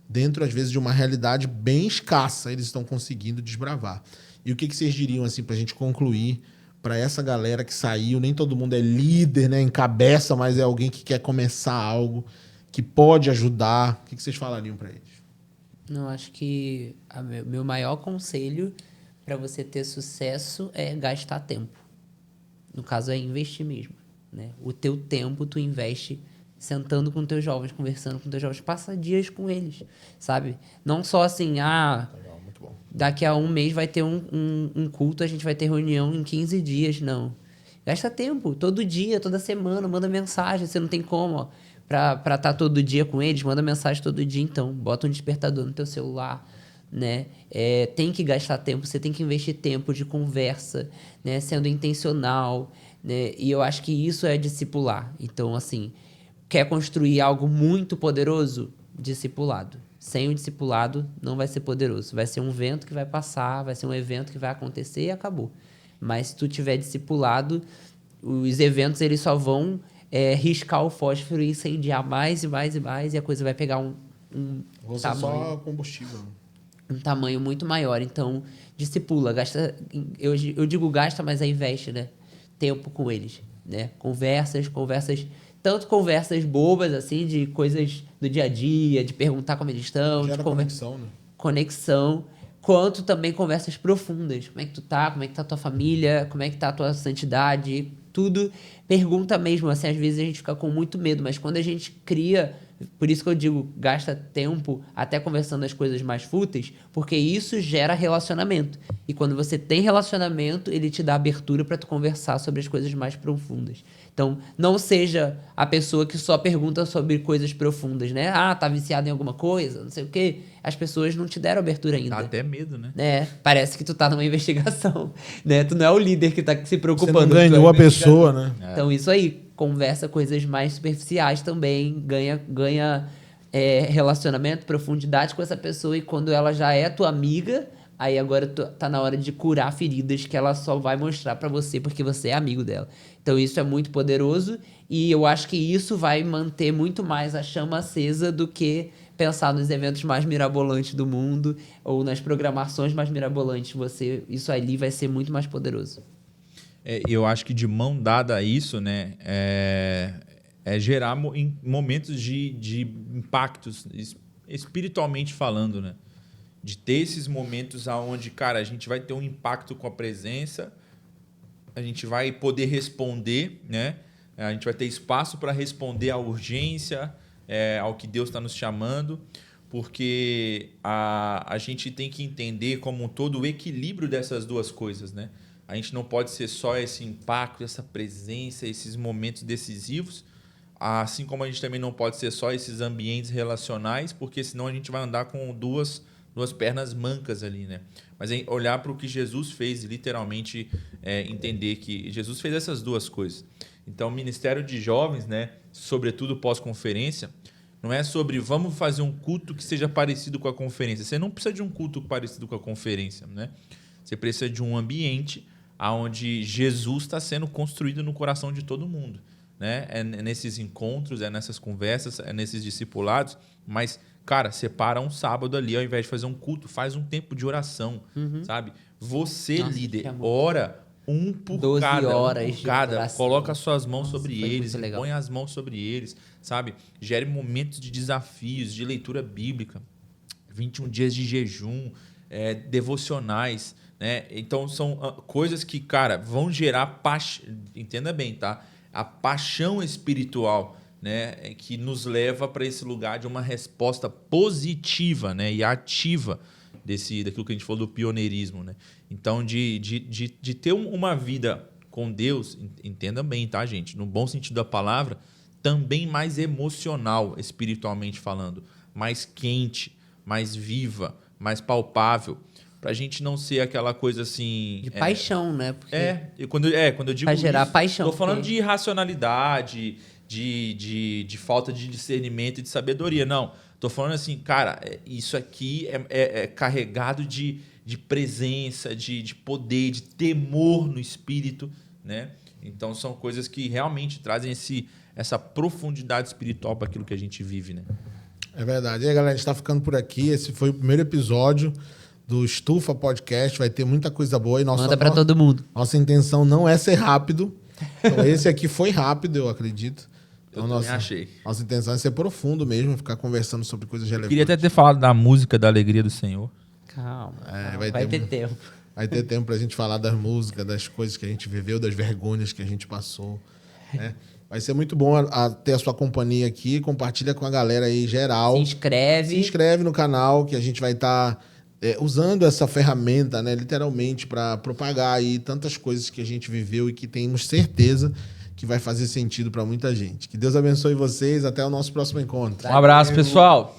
Dentro, às vezes, de uma realidade bem escassa, eles estão conseguindo desbravar. E o que vocês diriam, assim, para a gente concluir, para essa galera que saiu? Nem todo mundo é líder, né, encabeça, mas é alguém que quer começar algo, que pode ajudar. O que vocês falariam para eles? Não, acho que meu maior conselho para você ter sucesso é gastar tempo. No caso, é investir mesmo. Né? O teu tempo tu investe sentando com teus jovens, conversando com teus jovens, passa dias com eles, sabe? Não só assim, Legal, muito bom. Daqui a um mês vai ter um culto, a gente vai ter reunião em 15 dias, não. Gasta tempo, todo dia, toda semana, manda mensagem, você não tem como, ó, pra estar todo dia com eles, manda mensagem todo dia, então, bota um despertador no teu celular, né? Tem que gastar tempo, você tem que investir tempo de conversa, né? Sendo intencional, né? E eu acho que isso é discipular. Então, assim, quer construir algo muito poderoso? Discipulado. Sem o discipulado, não vai ser poderoso. Vai ser um vento que vai passar, vai ser um evento que vai acontecer e acabou. Mas se tu tiver discipulado, os eventos eles só vão riscar o fósforo e incendiar mais e mais e mais, e a coisa vai pegar um Você tamanho... só combustível. Um tamanho muito maior. Então, discipula, gasta... Eu digo gasta, mas aí investe, né? Tempo com eles, né? Conversas, tanto conversas bobas, assim, de coisas do dia a dia, de perguntar como eles estão. Gera conexão, né? Conexão, quanto também conversas profundas. Como é que tu tá? Como é que tá a tua família? Como é que tá a tua santidade? Tudo. Pergunta mesmo, assim, às vezes a gente fica com muito medo, mas quando a gente cria... Por isso que eu digo, gasta tempo até conversando as coisas mais fúteis, porque isso gera relacionamento. E quando você tem relacionamento, ele te dá abertura para tu conversar sobre as coisas mais profundas. Então, não seja a pessoa que só pergunta sobre coisas profundas, né? Ah, tá viciado em alguma coisa, não sei o quê. As pessoas não te deram abertura ainda. Dá até medo, né? Parece que tu tá numa investigação, né? Tu não é o líder que tá se preocupando. Você não ganhou a pessoa, né? Então, isso aí, conversa coisas mais superficiais também, ganha relacionamento, profundidade com essa pessoa, e quando ela já é tua amiga, aí agora tá na hora de curar feridas que ela só vai mostrar pra você porque você é amigo dela. Então isso é muito poderoso, e eu acho que isso vai manter muito mais a chama acesa do que pensar nos eventos mais mirabolantes do mundo ou nas programações mais mirabolantes. Isso ali vai ser muito mais poderoso. Eu acho que de mão dada a isso, né, gerar momentos de impactos, espiritualmente falando, né? De ter esses momentos onde, cara, a gente vai ter um impacto com a presença, a gente vai poder responder, né? A gente vai ter espaço para responder à urgência, ao que Deus está nos chamando, porque a gente tem que entender como um todo o equilíbrio dessas duas coisas, né? A gente não pode ser só esse impacto, essa presença, esses momentos decisivos, assim como a gente também não pode ser só esses ambientes relacionais, porque senão a gente vai andar com duas pernas mancas ali, né? Mas é olhar para o que Jesus fez e literalmente entender que Jesus fez essas duas coisas. Então, o Ministério de Jovens, né, sobretudo pós-conferência, não é sobre vamos fazer um culto que seja parecido com a conferência. Você não precisa de um culto parecido com a conferência, né? Você precisa de um ambiente onde Jesus está sendo construído no coração de todo mundo, né? É nesses encontros, é nessas conversas, é nesses discipulados, mas, cara, separa um sábado ali, ao invés de fazer um culto, faz um tempo de oração, sabe? Você, líder, ora Um por 12 cada. horas por de cada. oração. Coloca as suas mãos Nossa, sobre foi eles, muito legal. põe as mãos sobre eles, sabe? Gere momentos de desafios, de leitura bíblica, 21 dias de jejum, devocionais, né? Então, são coisas que, cara, vão gerar paixão. Entenda bem, tá? A paixão espiritual, né? Que nos leva para esse lugar de uma resposta positiva, né? E ativa daquilo que a gente falou do pioneirismo, né? Então, de ter uma vida com Deus, entenda bem, tá, gente? No bom sentido da palavra, também mais emocional, espiritualmente falando, mais quente, mais viva, mais palpável, pra gente não ser aquela coisa assim... De paixão, né? Porque Quando eu digo pra gerar isso, paixão, tô falando porque- de irracionalidade, de falta de discernimento e de sabedoria. Não, tô falando assim, cara, isso aqui é carregado de presença, de poder, de temor no espírito, né? Então são coisas que realmente trazem essa profundidade espiritual para aquilo que a gente vive, né? É verdade. E aí, galera, a gente tá ficando por aqui. Esse foi o primeiro episódio do Estufa Podcast. Vai ter muita coisa boa. E Manda pra todo mundo. Nossa intenção não é ser rápido. Então, esse aqui foi rápido, eu acredito. Eu Então, também achei. Nossa intenção é ser profundo mesmo, ficar conversando sobre coisas relevantes. Queria até ter falado da música da alegria do Senhor. Calma. vai Vai ter ter tempo. Vai ter tempo pra gente falar das músicas, das coisas que a gente viveu, das vergonhas que a gente passou, né? Vai ser muito bom ter a sua companhia aqui. Compartilha com a galera aí geral. Se inscreve. Se inscreve no canal, que a gente vai estar usando essa ferramenta, né, literalmente, para propagar aí tantas coisas que a gente viveu e que temos certeza que vai fazer sentido para muita gente. Que Deus abençoe vocês. Até o nosso próximo encontro. Um abraço, pessoal!